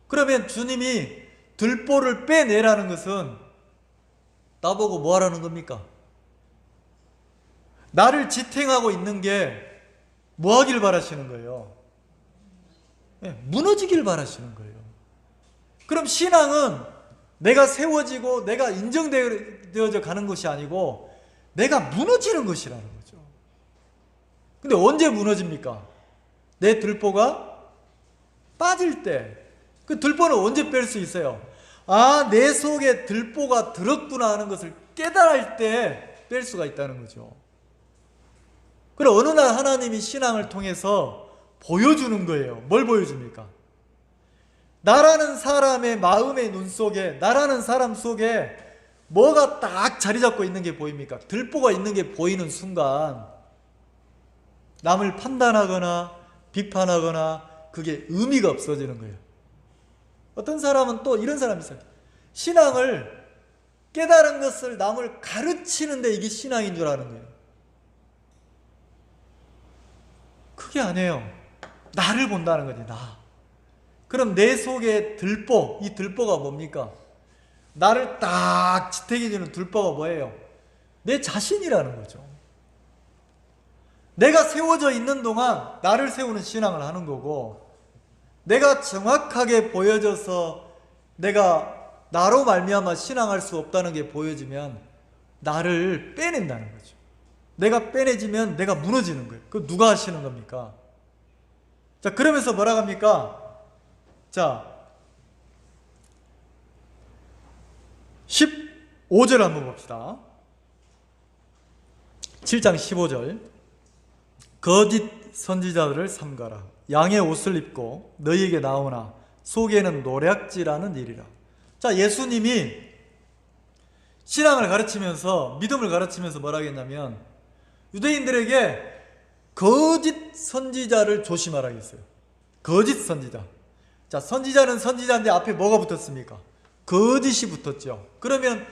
그러면 주님이 들보를 빼내라는 것은 나보고 뭐 하라는 겁니까? 나를 지탱하고 있는 게 뭐 하길 바라시는 거예요? 네, 무너지길 바라시는 거예요. 그럼 신앙은 내가 세워지고 내가 인정되어져 가는 것이 아니고 내가 무너지는 것이라는 거죠. 근데 언제 무너집니까? 내 들보가 빠질 때. 그 들보는 언제 뺄 수 있어요? 아, 내 속에 들보가 들었구나 하는 것을 깨달을 때 뺄 수가 있다는 거죠. 그럼 어느 날 하나님이 신앙을 통해서 보여주는 거예요. 뭘 보여줍니까? 나라는 사람의 마음의 눈 속에, 나라는 사람 속에 뭐가 딱 자리 잡고 있는 게 보입니까? 들보가 있는 게 보이는 순간 남을 판단하거나 비판하거나 그게 의미가 없어지는 거예요. 어떤 사람은 또 이런 사람이 있어요. 신앙을 깨달은 것을 남을 가르치는데 이게 신앙인 줄 아는 거예요. 그게 아니에요. 나를 본다는 거지, 나. 그럼 내 속에 들보, 이 들보가 뭡니까? 나를 딱 지탱해주는 들보가 뭐예요? 내 자신이라는 거죠. 내가 세워져 있는 동안 나를 세우는 신앙을 하는 거고, 내가 정확하게 보여져서 내가 나로 말미암아 신앙할 수 없다는 게 보여지면 나를 빼낸다는 거죠. 내가 빼내지면 내가 무너지는 거예요. 그거 누가 하시는 겁니까? 자, 그러면서 뭐라고 합니까? 자, 15절 한번 봅시다. 7장 15절. 거짓 선지자들을 삼가라. 양의 옷을 입고 너희에게 나오나 속에는 노략질하는 일이라. 자, 예수님이 신앙을 가르치면서, 믿음을 가르치면서 뭐라고 했냐면 유대인들에게 거짓 선지자를 조심하라고 했어요. 거짓 선지자. 자, 선지자는 선지자인데 앞에 뭐가 붙었습니까? 거짓이 붙었죠. 그러면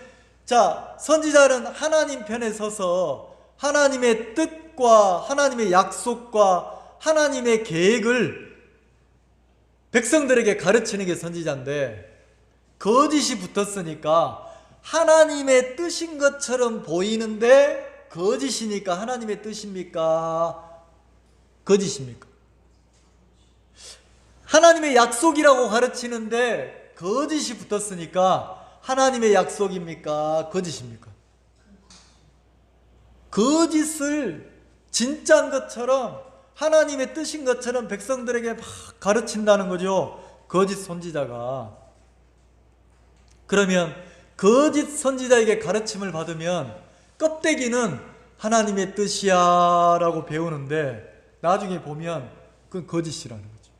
자, 선지자는 하나님 편에 서서 하나님의 뜻과 하나님의 약속과 하나님의 계획을 백성들에게 가르치는 게 선지자인데, 거짓이 붙었으니까 하나님의 뜻인 것처럼 보이는데 거짓이니까 하나님의 뜻입니까? 거짓입니까? 하나님의 약속이라고 가르치는데 거짓이 붙었으니까 하나님의 약속입니까? 거짓입니까? 거짓을 진짜인 것처럼 하나님의 뜻인 것처럼 백성들에게 막 가르친다는 거죠. 거짓 선지자가. 그러면 거짓 선지자에게 가르침을 받으면 껍데기는 하나님의 뜻이야 라고 배우는데 나중에 보면 그건 거짓이라는 거죠.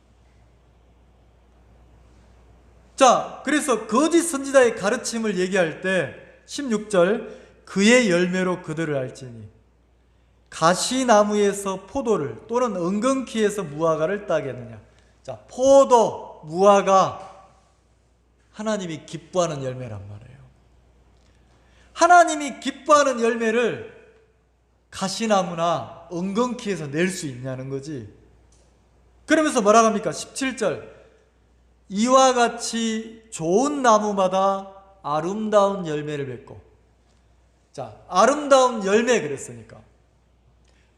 자, 그래서 거짓 선지자의 가르침을 얘기할 때 16절 그의 열매로 그들을 알지니, 가시나무에서 포도를 또는 은근키에서 무화과를 따겠느냐. 자, 포도, 무화과, 하나님이 기뻐하는 열매란 말이에요. 하나님이 기뻐하는 열매를 가시나무나 은근키에서 낼 수 있냐는 거지. 그러면서 뭐라고 합니까? 17절, 이와 같이 좋은 나무마다 아름다운 열매를 맺고. 자, 아름다운 열매 그랬으니까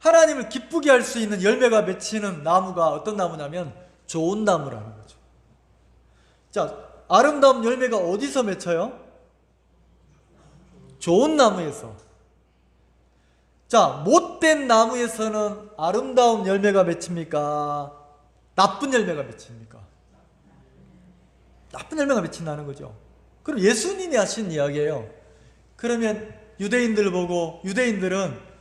하나님을 기쁘게 할 수 있는 열매가 맺히는 나무가 어떤 나무냐면 좋은 나무라는 거죠. 자, 아름다운 열매가 어디서 맺혀요? 좋은 나무에서. 자, 못된 나무에서는 아름다운 열매가 맺힙니까? 나쁜 열매가 맺힙니까? 나쁜 열매가 맺힌다는 거죠. 그럼 예수님이 하신 이야기예요. 그러면 유대인들 보고, 유대인들은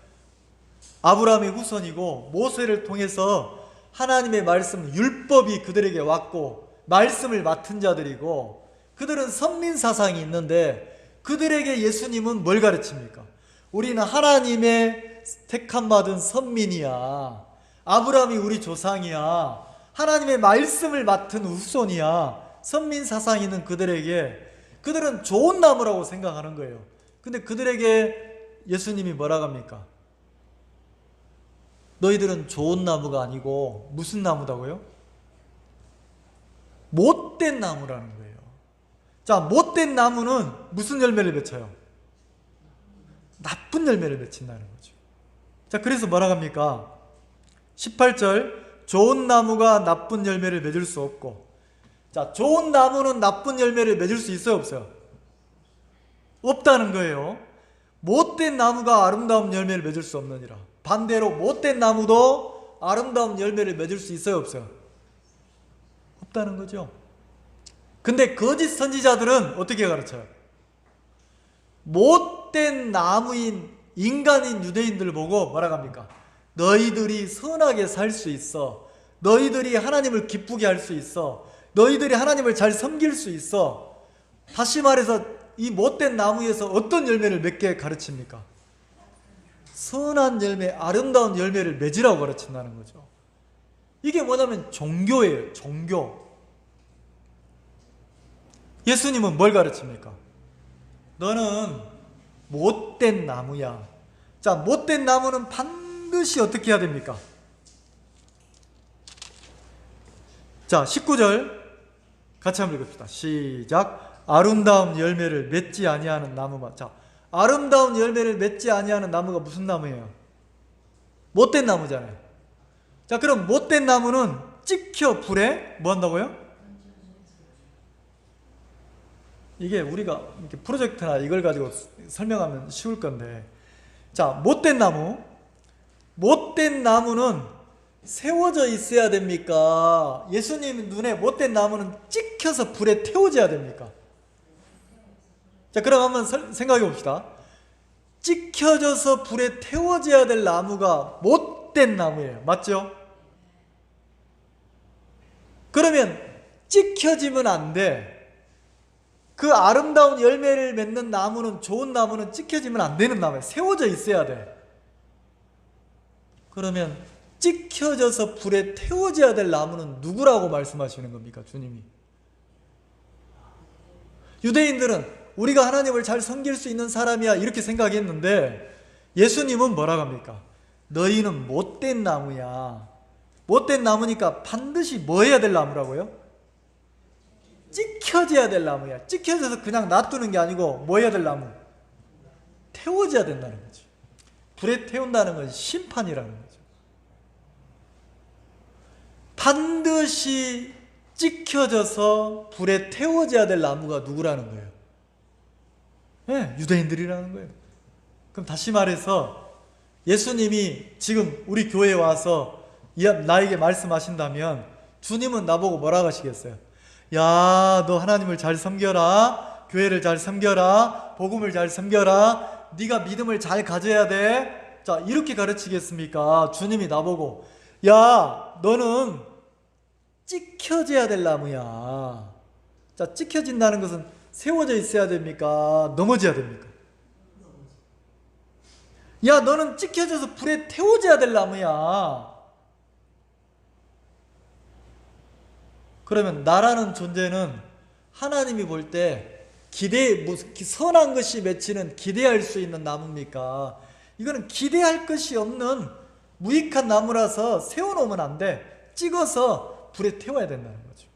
아브라함의 후손이고 모세를 통해서 하나님의 말씀, 율법이 그들에게 왔고 말씀을 맡은 자들이고 그들은 선민 사상이 있는데 그들에게 예수님은 뭘 가르칩니까? 우리는 하나님의 택함 받은 선민이야. 아브라함이 우리 조상이야. 하나님의 말씀을 맡은 후손이야. 선민 사상이 있는 그들에게 그들은 좋은 나무라고 생각하는 거예요. 근데 그들에게 예수님이 뭐라고 합니까? 너희들은 좋은 나무가 아니고 무슨 나무다고요? 못된 나무라는 거예요. 자, 못된 나무는 무슨 열매를 맺혀요? 나쁜 열매를 맺힌다는 거죠. 자, 그래서 뭐라고 합니까? 18절, 좋은 나무가 나쁜 열매를 맺을 수 없고. 자, 좋은 나무는 나쁜 열매를 맺을 수 있어요, 없어요? 없다는 거예요. 못된 나무가 아름다운 열매를 맺을 수 없느니라. 반대로 못된 나무도 아름다운 열매를 맺을 수 있어요, 없어요? 없다는 거죠. 근데 거짓 선지자들은 어떻게 가르쳐요? 못된 나무인 인간인 유대인들을 보고 뭐라고 합니까? 너희들이 선하게 살 수 있어. 너희들이 하나님을 기쁘게 할 수 있어. 너희들이 하나님을 잘 섬길 수 있어. 다시 말해서 이 못된 나무에서 어떤 열매를 맺게 가르칩니까? 선한 열매, 아름다운 열매를 맺으라고 가르친다는 거죠. 이게 뭐냐면 종교예요. 종교. 예수님은 뭘 가르칩니까? 너는 못된 나무야. 자, 못된 나무는 반드시 어떻게 해야 됩니까? 자, 19절 같이 한번 읽읍시다. 시작. 아름다운 열매를 맺지 아니하는 나무만. 자, 아름다운 열매를 맺지 아니하는 나무가 무슨 나무예요? 못된 나무잖아요. 자, 그럼 못된 나무는 찍혀 불에 뭐 한다고요? 이게 우리가 이렇게 프로젝트나 이걸 가지고 설명하면 쉬울 건데, 자, 못된 나무. 못된 나무는 세워져 있어야 됩니까? 예수님 눈에 못된 나무는 찍혀서 불에 태워져야 됩니까? 자, 그럼 한번 생각해 봅시다. 찍혀져서 불에 태워져야 될 나무가 못된 나무예요. 맞죠? 그러면 찍혀지면 안 돼. 그 아름다운 열매를 맺는 나무는, 좋은 나무는 찍혀지면 안 되는 나무예요. 세워져 있어야 돼. 그러면 찍혀져서 불에 태워져야 될 나무는 누구라고 말씀하시는 겁니까? 주님이. 유대인들은 우리가 하나님을 잘 섬길 수 있는 사람이야 이렇게 생각했는데 예수님은 뭐라고 합니까? 너희는 못된 나무야. 못된 나무니까 반드시 뭐 해야 될 나무라고요? 찍혀져야 될 나무야. 찍혀져서 그냥 놔두는 게 아니고 뭐 해야 될 나무? 태워져야 된다는 거죠. 불에 태운다는 건 심판이라는 거죠. 반드시 찍혀져서 불에 태워져야 될 나무가 누구라는 거예요? 네, 유대인들이라는 거예요. 그럼 다시 말해서 예수님이 지금 우리 교회에 와서 나에게 말씀하신다면 주님은 나보고 뭐라고 하시겠어요? 야, 너 하나님을 잘 섬겨라. 교회를 잘 섬겨라. 복음을 잘 섬겨라. 네가 믿음을 잘 가져야 돼. 자, 이렇게 가르치겠습니까? 주님이 나보고 야, 너는 찍혀져야 될 나무야. 자, 찍혀진다는 것은 세워져 있어야 됩니까? 넘어져야 됩니까? 야, 너는 찍혀져서 불에 태워져야 될 나무야. 그러면 나라는 존재는 하나님이 볼 때 선한 것이 맺히는 기대할 수 있는 나무입니까? 이거는 기대할 것이 없는 무익한 나무라서 세워놓으면 안 돼. 찍어서 불에 태워야 된다는 거죠.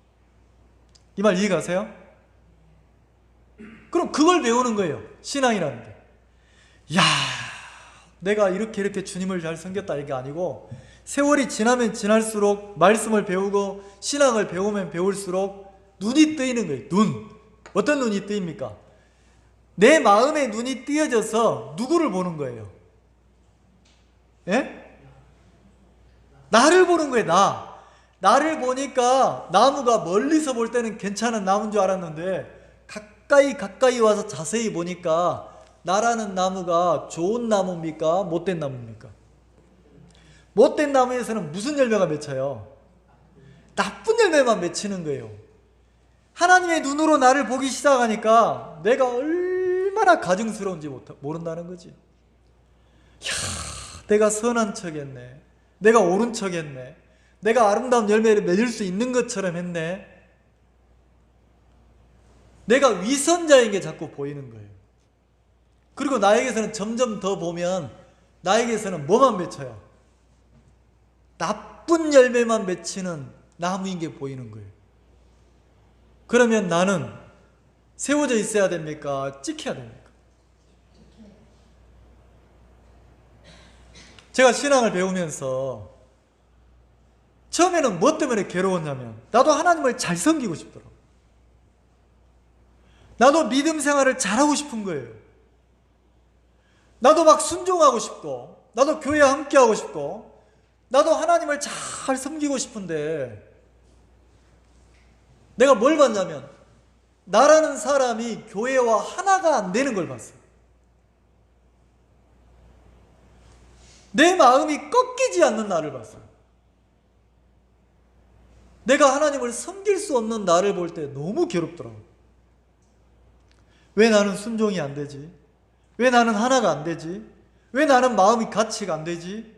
이 말 이해가세요? 그럼 그걸 배우는 거예요. 신앙이라는 게. 야, 내가 이렇게 주님을 잘 섬겼다 이게 아니고, 세월이 지나면 지날수록 말씀을 배우고 신앙을 배우면 배울수록 눈이 뜨이는 거예요. 눈. 어떤 눈이 뜨입니까? 내 마음의 눈이 띄어져서 누구를 보는 거예요? 예? 나를 보는 거예요. 나를 보니까 나무가 멀리서 볼 때는 괜찮은 나무인 줄 알았는데 가까이 와서 자세히 보니까 나라는 나무가 좋은 나무입니까? 못된 나무입니까? 못된 나무에서는 무슨 열매가 맺혀요? 나쁜 열매만 맺히는 거예요. 하나님의 눈으로 나를 보기 시작하니까 내가 얼마나 가증스러운지 모른다는 거지. 야, 내가 선한 척 했네. 내가 옳은 척 했네. 내가 아름다운 열매를 맺을 수 있는 것처럼 했네. 내가 위선자인 게 자꾸 보이는 거예요. 그리고 나에게서는 점점 더 보면 나에게서는 뭐만 맺혀요? 나쁜 열매만 맺히는 나무인 게 보이는 거예요. 그러면 나는 세워져 있어야 됩니까? 찍혀야 됩니까? 제가 신앙을 배우면서 처음에는 뭐 때문에 괴로웠냐면 나도 하나님을 잘 섬기고 싶더라고요. 나도 믿음 생활을 잘하고 싶은 거예요. 나도 막 순종하고 싶고 나도 교회에 함께하고 싶고 나도 하나님을 잘 섬기고 싶은데 내가 뭘 봤냐면 나라는 사람이 교회와 하나가 안 되는 걸 봤어요. 내 마음이 꺾이지 않는 나를 봤어요. 내가 하나님을 섬길 수 없는 나를 볼 때 너무 괴롭더라고요. 왜 나는 순종이 안 되지? 왜 나는 하나가 안 되지? 왜 나는 마음이 같이가 안 되지?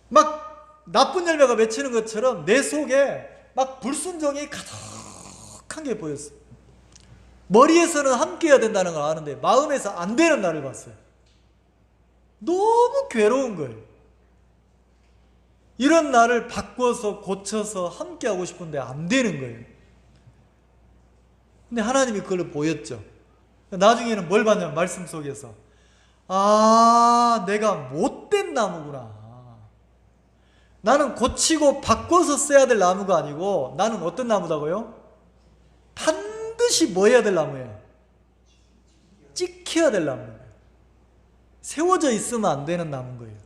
막 나쁜 열매가 맺히는 것처럼 내 속에 막 불순종이 가득한 게 보였어요. 머리에서는 함께해야 된다는 걸 아는데 마음에서 안 되는 나를 봤어요. 너무 괴로운 거예요. 이런 나를 바꿔서 고쳐서 함께하고 싶은데 안 되는 거예요. 근데 하나님이 그걸 보였죠. 나중에는 뭘 봤냐면 말씀 속에서 아, 내가 못된 나무구나. 나는 고치고 바꿔서 써야 될 나무가 아니고 나는 어떤 나무다고요? 반드시 뭐 해야 될 나무예요? 찍혀야 될 나무예요. 세워져 있으면 안 되는 나무인 거예요.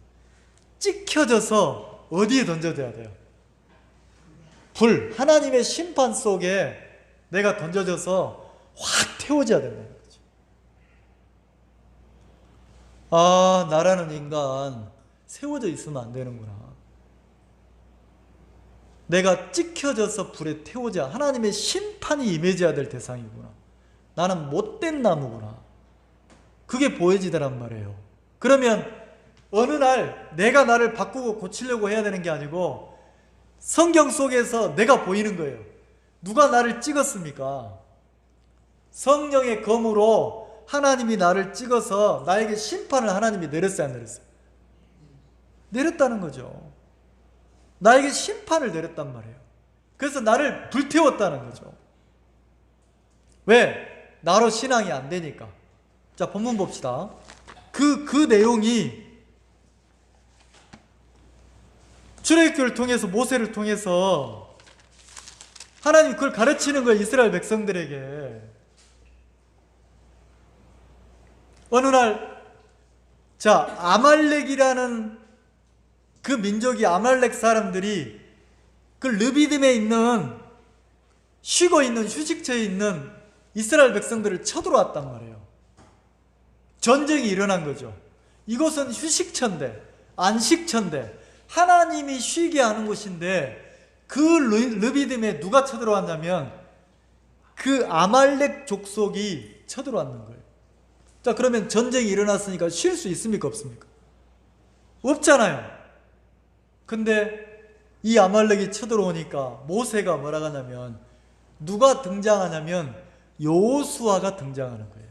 찍혀져서 어디에 던져져야 돼요? 불, 하나님의 심판 속에 내가 던져져서 확 태워져야 된다는 거죠. 아, 나라는 인간 세워져 있으면 안 되는구나. 내가 찍혀져서 불에 태우자 하나님의 심판이 임해져야 될 대상이구나. 나는 못된 나무구나. 그게 보여지더란 말이에요. 그러면 어느 날 내가 나를 바꾸고 고치려고 해야 되는 게 아니고 성경 속에서 내가 보이는 거예요. 누가 나를 찍었습니까? 성령의 검으로 하나님이 나를 찍어서 나에게 심판을 하나님이 내렸어요, 안 내렸어요? 내렸다는 거죠. 나에게 심판을 내렸단 말이에요. 그래서 나를 불태웠다는 거죠. 왜? 나로 신앙이 안 되니까. 자, 본문 봅시다. 그 내용이 출애굽기를 통해서 모세를 통해서 하나님 그걸 가르치는 거예요. 이스라엘 백성들에게. 어느 날 자, 아말렉이라는 그 민족이 아말렉 사람들이 그 르비딤에 있는 쉬고 있는 휴식처에 있는 이스라엘 백성들을 쳐들어왔단 말이에요. 전쟁이 일어난 거죠. 이곳은 휴식처인데 안식처인데 하나님이 쉬게 하는 곳인데 그 르비딤에 누가 쳐들어왔냐면 그 아말렉 족속이 쳐들어왔는 거예요. 자, 그러면 전쟁이 일어났으니까 쉴 수 있습니까? 없습니까? 없잖아요. 근데 이 아말렉이 쳐들어오니까 모세가 뭐라고 하냐면, 누가 등장하냐면 여호수아가 등장하는 거예요.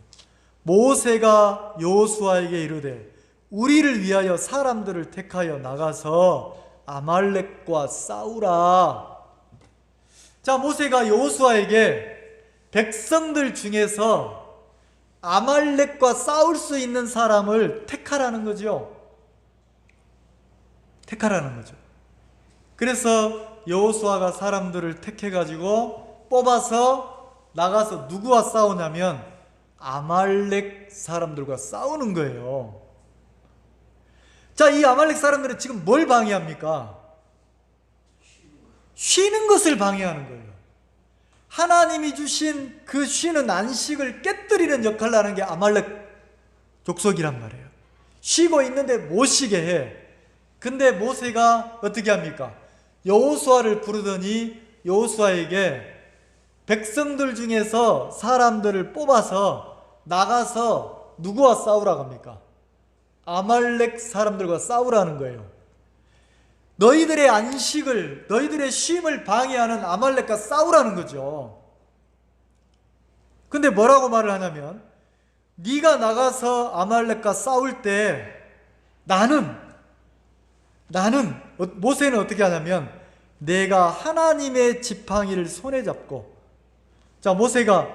모세가 여호수아에게 이르되 우리를 위하여 사람들을 택하여 나가서 아말렉과 싸우라. 자, 모세가 여호수아에게 백성들 중에서 아말렉과 싸울 수 있는 사람을 택하라는 거죠. 택하라는 거죠. 그래서 여호수아가 사람들을 택해가지고 뽑아서 나가서 누구와 싸우냐면 아말렉 사람들과 싸우는 거예요. 자, 이 아말렉 사람들은 지금 뭘 방해합니까? 쉬는 것을 방해하는 거예요. 하나님이 주신 그 쉬는 안식을 깨뜨리는 역할을 하는 게 아말렉 족속이란 말이에요. 쉬고 있는데 못 쉬게 해. 근데 모세가 어떻게 합니까? 여호수아를 부르더니 여호수아에게 백성들 중에서 사람들을 뽑아서 나가서 누구와 싸우라고 합니까? 아말렉 사람들과 싸우라는 거예요. 너희들의 안식을, 너희들의 쉼을 방해하는 아말렉과 싸우라는 거죠. 근데 뭐라고 말을 하냐면, 네가 나가서 아말렉과 싸울 때 나는 모세는 어떻게 하냐면 내가 하나님의 지팡이를 손에 잡고, 자, 모세가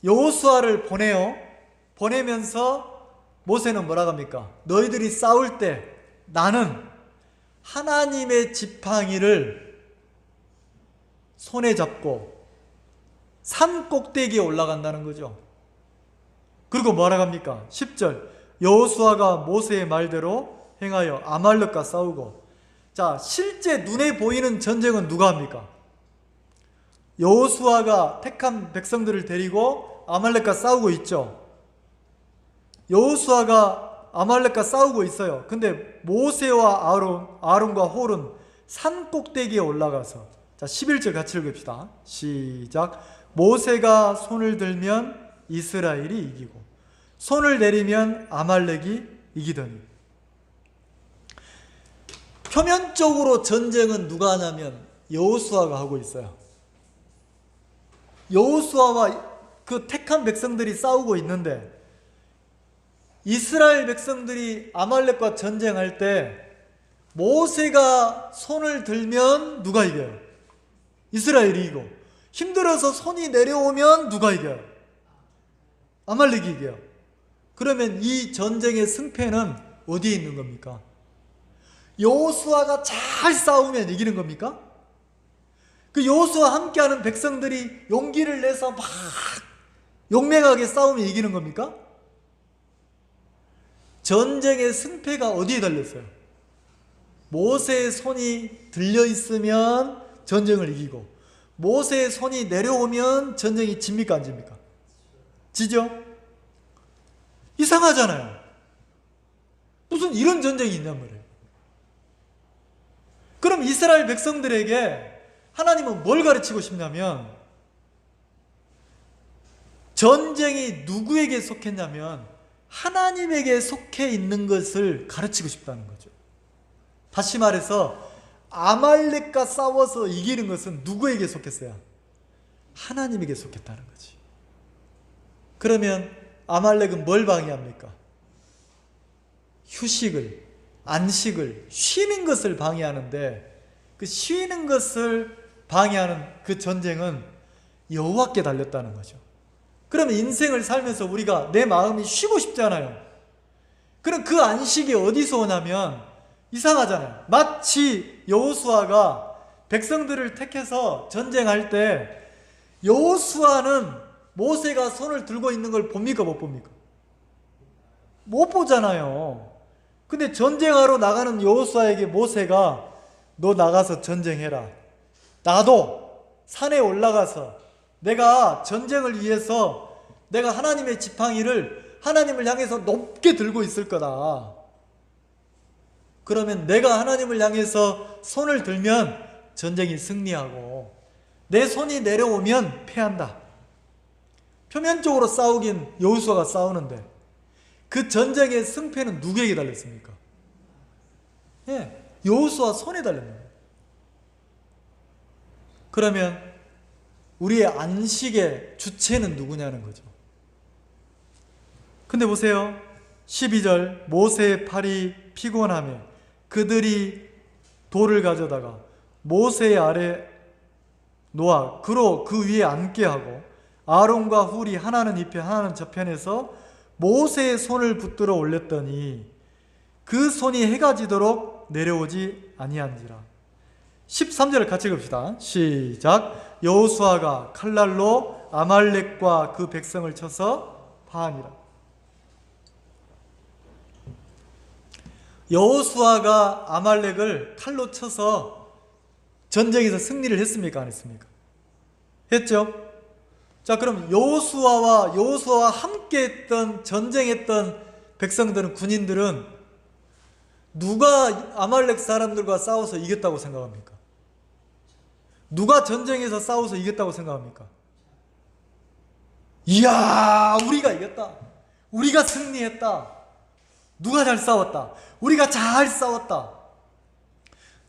여호수아를 보내면서 모세는 뭐라고 합니까? 너희들이 싸울 때 나는 하나님의 지팡이를 손에 잡고 산 꼭대기에 올라간다는 거죠. 그리고 뭐라고 합니까? 10절, 여호수아가 모세의 말대로 행하여 아말렉과 싸우고. 자, 실제 눈에 보이는 전쟁은 누가 합니까? 여호수아가 택한 백성들을 데리고 아말렉과 싸우고 있죠. 여호수아가 아말렉과 싸우고 있어요. 근데 모세와 아론과 홀은 산 꼭대기에 올라가서, 자, 11절 같이 읽읍시다. 시작. 모세가 손을 들면 이스라엘이 이기고 손을 내리면 아말렉이 이기더니. 표면적으로 전쟁은 누가 하냐면 여호수아가 하고 있어요. 여호수아와 그 택한 백성들이 싸우고 있는데, 이스라엘 백성들이 아말렉과 전쟁할 때 모세가 손을 들면 누가 이겨요? 이스라엘이 이기고, 힘들어서 손이 내려오면 누가 이겨요? 아말렉이 이겨요. 그러면 이 전쟁의 승패는 어디에 있는 겁니까? 여호수아가 잘 싸우면 이기는 겁니까? 그 여호수아와 함께하는 백성들이 용기를 내서 막 용맹하게 싸우면 이기는 겁니까? 전쟁의 승패가 어디에 달렸어요? 모세의 손이 들려 있으면 전쟁을 이기고, 모세의 손이 내려오면 전쟁이 집니까 안 집니까? 지죠? 이상하잖아요. 무슨 이런 전쟁이 있냔 말이에요. 그럼 이스라엘 백성들에게 하나님은 뭘 가르치고 싶냐면, 전쟁이 누구에게 속했냐면 하나님에게 속해 있는 것을 가르치고 싶다는 거죠. 다시 말해서 아말렉과 싸워서 이기는 것은 누구에게 속했어요? 하나님에게 속했다는 거지. 그러면 아말렉은 뭘 방해합니까? 휴식을, 안식을, 쉬는 것을 방해하는데, 그 쉬는 것을 방해하는 그 전쟁은 여호와께 달렸다는 거죠. 그러면 인생을 살면서 우리가 내 마음이 쉬고 싶잖아요. 그럼 그 안식이 어디서 오냐면 이상하잖아요. 마치 여호수아가 백성들을 택해서 전쟁할 때 여호수아는 모세가 손을 들고 있는 걸 봅니까 못 봅니까? 못 보잖아요. 근데 전쟁하러 나가는 여호수아에게 모세가 너 나가서 전쟁해라. 나도 산에 올라가서 내가 전쟁을 위해서 내가 하나님의 지팡이를 하나님을 향해서 높게 들고 있을 거다. 그러면 내가 하나님을 향해서 손을 들면 전쟁이 승리하고 내 손이 내려오면 패한다. 표면적으로 싸우긴 여호수아가 싸우는데 그 전쟁의 승패는 누구에게 달렸습니까? 예, 여호수아 손에 달렸는 거예요. 그러면 우리의 안식의 주체는 누구냐는 거죠. 근데 보세요. 12절 모세의 팔이 피곤하며 그들이 돌을 가져다가 모세 아래 놓아 그로 그 위에 앉게 하고 아론과 훌이 하나는 이 편 하나는 저 편에서 모세의 손을 붙들어 올렸더니 그 손이 해가 지도록 내려오지 아니한지라. 13절을 같이 읽읍시다. 시작. 여호수아가 칼날로 아말렉과 그 백성을 쳐서 파하니라. 여호수아가 아말렉을 칼로 쳐서 전쟁에서 승리를 했습니까? 안 했습니까? 했죠? 자, 그럼 여호수아와 함께 했던 전쟁했던 백성들은, 군인들은 누가 아말렉 사람들과 싸워서 이겼다고 생각합니까? 누가 전쟁에서 싸워서 이겼다고 생각합니까? 이야, 우리가 이겼다. 우리가 승리했다. 누가 잘 싸웠다. 우리가 잘 싸웠다.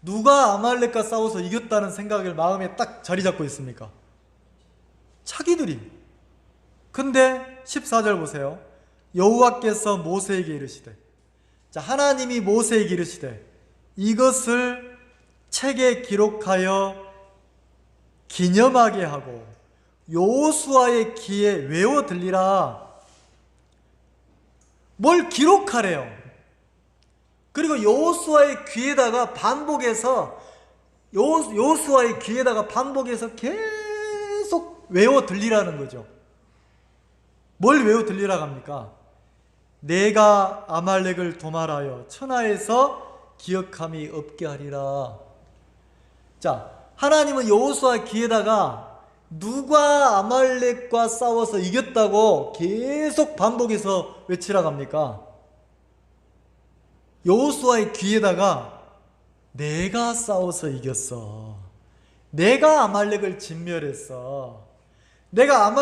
누가 아말렉과 싸워서 이겼다는 생각을 마음에 딱 자리 잡고 있습니까? 자기들이. 근데 14절 보세요. 여호와께서 모세에게 이르시되, 자, 하나님이 모세에게 이르시되 이것을 책에 기록하여 기념하게 하고 여호수아의 귀에 외워 들리라. 뭘 기록하래요. 그리고 여호수아의 귀에다가 반복해서 여호수아의 귀에다가 반복해서 계속 외워 들리라는 거죠. 뭘 외워 들리라고 합니까? 내가 아말렉을 도말하여 천하에서 기억함이 없게 하리라. 자, 하나님은 여호수아 귀에다가 누가 아말렉과 싸워서 이겼다고 계속 반복해서 외치라고 합니까? 여호수아의 귀에다가 내가 싸워서 이겼어. 내가 아말렉을 진멸했어. 내가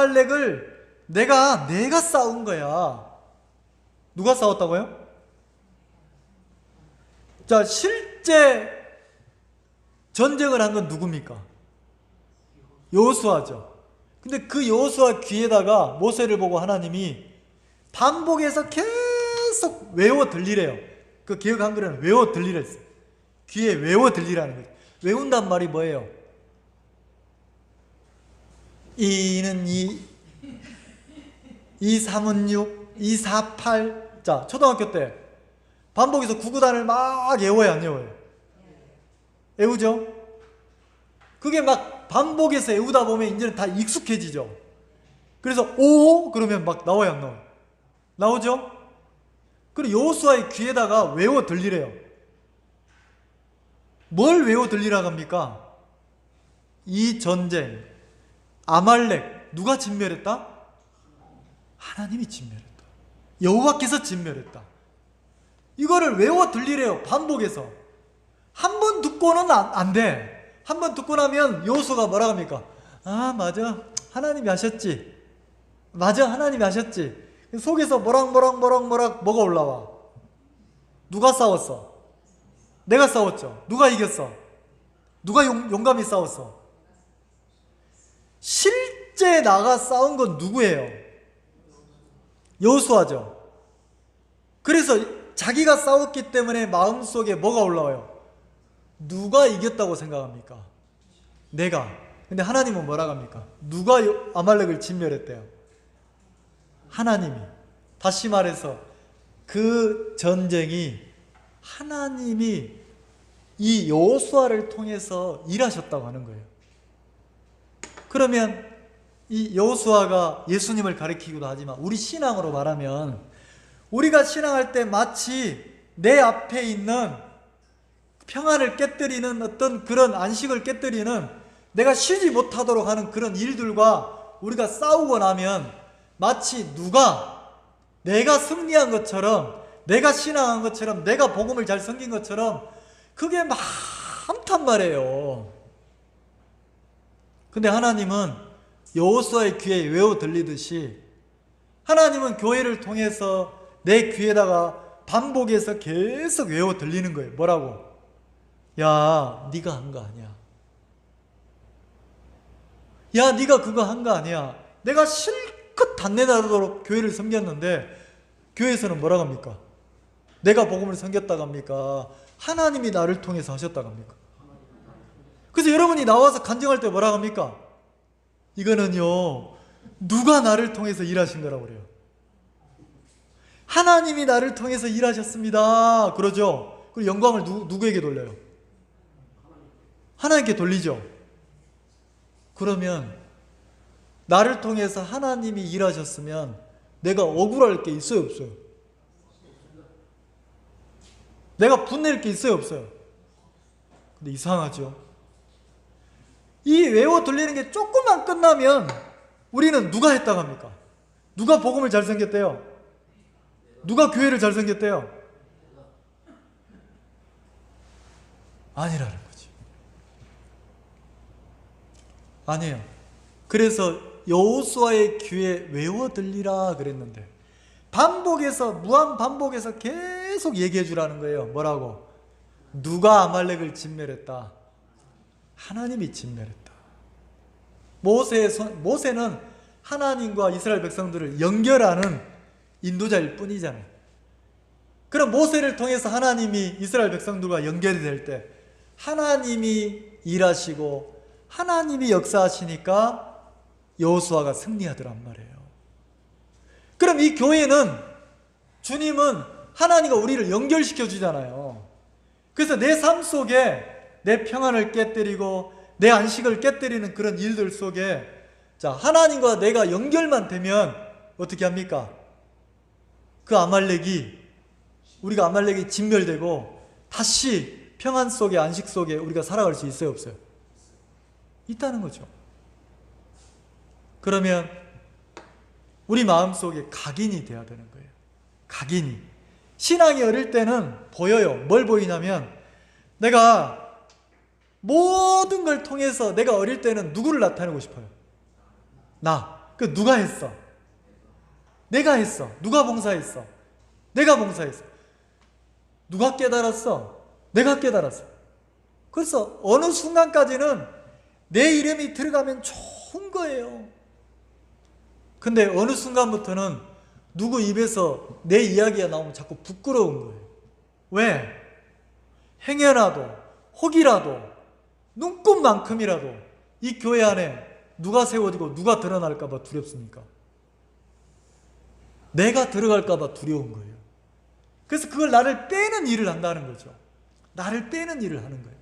싸운 거야. 누가 싸웠다고요? 자, 실제 전쟁을 한 건 누굽니까? 여호수아죠. 근데 그 여호수아 귀에다가 모세를 보고 하나님이 반복해서 계속 외워 들리래요. 그 기억 한글에는 외워 들리랬어요. 귀에 외워 들리라는 거죠. 외운단 말이 뭐예요? 이는 2, 2, 3은 6, 2, 4, 8. 자, 초등학교 때 반복해서 구구단을 막 외워요, 안 외워요? 외우죠? 그게 막 반복해서 외우다 보면 이제는 다 익숙해지죠. 그래서 오 그러면 막 나와요, 안 나와요? 나오죠? 그리고 여호수아의 귀에다가 외워 들리래요. 뭘 외워 들리라고 합니까? 이 전쟁, 아말렉 누가 진멸했다? 하나님이 진멸했다. 여호와께서 진멸했다. 이거를 외워 들리래요. 반복해서. 한 번 듣고는 안 돼. 한 번 듣고 나면 여호수아가 뭐라고 합니까? 아, 맞아, 하나님이 하셨지. 맞아, 하나님이 하셨지. 속에서 뭐락 뭐가 올라와? 누가 싸웠어? 내가 싸웠죠. 누가 이겼어? 누가 용감히 싸웠어? 실제 나가 싸운 건 누구예요? 여호수아죠. 그래서 자기가 싸웠기 때문에 마음속에 뭐가 올라와요? 누가 이겼다고 생각합니까? 내가. 근데 하나님은 뭐라고 합니까? 누가 아말렉을 진멸했대요? 하나님이. 다시 말해서 그 전쟁이 하나님이 이 여호수아를 통해서 일하셨다고 하는 거예요. 그러면 이 여호수아가 예수님을 가리키기도 하지만 우리 신앙으로 말하면 우리가 신앙할 때 마치 내 앞에 있는 평안을 깨뜨리는 어떤 그런 안식을 깨뜨리는 내가 쉬지 못하도록 하는 그런 일들과 우리가 싸우고 나면 마치 누가 내가 승리한 것처럼, 내가 신앙한 것처럼, 내가 복음을 잘 섬긴 것처럼 그게 많단 말이에요. 근데 하나님은 여호수아의 귀에 외워 들리듯이 하나님은 교회를 통해서 내 귀에다가 반복해서 계속 외워 들리는 거예요. 뭐라고? 야, 네가 한 거 아니야. 야, 네가 그거 한 거 아니야. 내가 실컷 단내나도록 교회를 섬겼는데 교회에서는 뭐라고 합니까? 내가 복음을 섬겼다고 합니까? 하나님이 나를 통해서 하셨다고 합니까? 그래서 여러분이 나와서 간증할 때 뭐라고 합니까? 이거는요, 누가 나를 통해서 일하신 거라고 그래요. 하나님이 나를 통해서 일하셨습니다. 그러죠? 그리고 영광을 누구에게 돌려요? 하나님께 돌리죠. 그러면 나를 통해서 하나님이 일하셨으면 내가 억울할 게 있어요, 없어요? 내가 분낼 게 있어요, 없어요? 근데 이상하죠? 이 외워 들리는 게 조금만 끝나면 우리는 누가 했다고 합니까? 누가 복음을 잘 섬겼대요? 누가 교회를 잘 섬겼대요? 아니라는 거지. 아니에요. 그래서 여호수아의 귀에 외워 들리라 그랬는데 반복해서 무한 반복해서 계속 얘기해 주라는 거예요. 뭐라고? 누가 아말렉을 진멸했다? 하나님이 진멸했다. 모세는 하나님과 이스라엘 백성들을 연결하는 인도자일 뿐이잖아요. 그럼 모세를 통해서 하나님이 이스라엘 백성들과 연결이 될 때 하나님이 일하시고 하나님이 역사하시니까 여호수아가 승리하더란 말이에요. 그럼 이 교회는 주님은 하나님과 우리를 연결시켜 주잖아요. 그래서 내 삶 속에 내 평안을 깨뜨리고 내 안식을 깨뜨리는 그런 일들 속에 자, 하나님과 내가 연결만 되면 어떻게 합니까? 그 우리가 아말렉이 진멸되고 다시 평안 속에 안식 속에 우리가 살아갈 수 있어요, 없어요? 있다는 거죠. 그러면 우리 마음속에 각인이 돼야 되는 거예요. 각인이. 신앙이 어릴 때는 보여요. 뭘 보이냐면 내가 모든 걸 통해서 내가 어릴 때는 누구를 나타내고 싶어요? 그 누가 했어? 내가 했어. 누가 봉사했어? 내가 봉사했어. 누가 깨달았어? 내가 깨달았어. 그래서 어느 순간까지는 내 이름이 들어가면 좋은 거예요. 근데 어느 순간부터는 누구 입에서 내 이야기가 나오면 자꾸 부끄러운 거예요. 왜? 행여라도 혹이라도 눈꽃만큼이라도 이 교회 안에 누가 세워지고 누가 드러날까 봐 두렵습니까? 내가 들어갈까 봐 두려운 거예요. 그래서 그걸 나를 빼는 일을 한다는 거죠. 나를 빼는 일을 하는 거예요.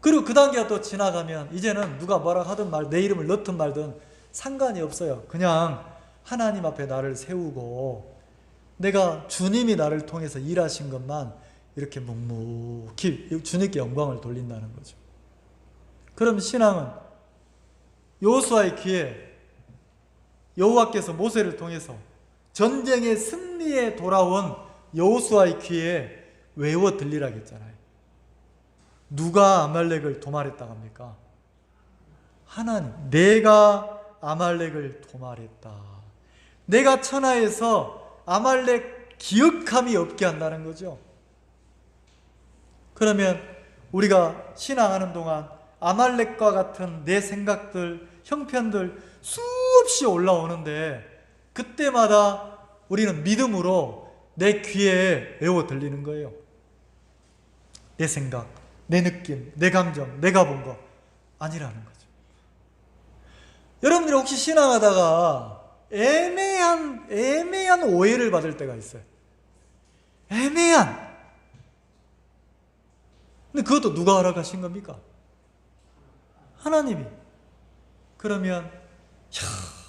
그리고 그 단계가 또 지나가면 이제는 누가 뭐라 하든 내 이름을 넣든 말든 상관이 없어요. 그냥 하나님 앞에 나를 세우고 내가 주님이 나를 통해서 일하신 것만 이렇게 묵묵히 주님께 영광을 돌린다는 거죠. 그럼 신앙은 여호수아의 귀에 여호와께서 모세를 통해서 전쟁의 승리에 돌아온 여호수아의 귀에 외워 들리라고 했잖아요. 누가 아말렉을 도말했다고 합니까? 하나님. 내가 아말렉을 도말했다. 내가 천하에서 아말렉 기억함이 없게 한다는 거죠. 그러면 우리가 신앙하는 동안 아말렉과 같은 내 생각들, 형편들 수없이 올라오는데 그때마다 우리는 믿음으로 내 귀에 외워 들리는 거예요. 내 생각, 내 느낌, 내 감정, 내가 본 거 아니라는 거죠. 여러분들이 혹시 신앙하다가 애매한 오해를 받을 때가 있어요. 애매한. 근데 그것도 누가 허락하신 겁니까? 하나님이. 그러면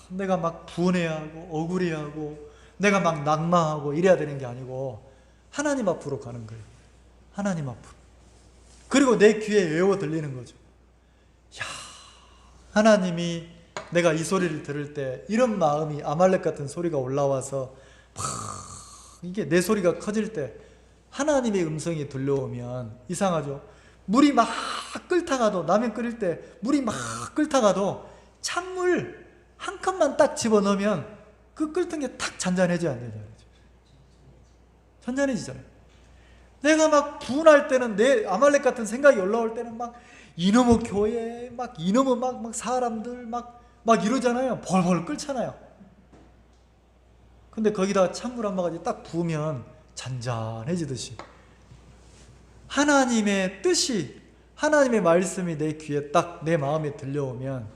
내가 막 분해하고 억울해하고 내가 막 낙마하고 이래야 되는 게 아니고 하나님 앞으로 가는 거예요. 하나님 앞으로. 그리고 내 귀에 외워 들리는 거죠. 하나님이 내가 이 소리를 들을 때 이런 마음이 아말렉 같은 소리가 올라와서 이게 내 소리가 커질 때 하나님의 음성이 들려오면 이상하죠. 물이 막 끓다가도, 라면 끓일 때 물이 막 끓다가도 찬물 한 컵만 딱 집어넣으면 그 끓던 게 탁 잔잔해져 안 되냐. 잔잔해지잖아요. 내가 막 분할 때는, 내 아말렉 같은 생각이 올라올 때는 막 이놈의 교회, 막 이놈의 막 사람들 막 이러잖아요. 벌벌 끓잖아요. 근데 거기다 찬물 한 바가지 딱 부으면 잔잔해지듯이 하나님의 뜻이, 하나님의 말씀이 내 귀에 딱 내 마음에 들려오면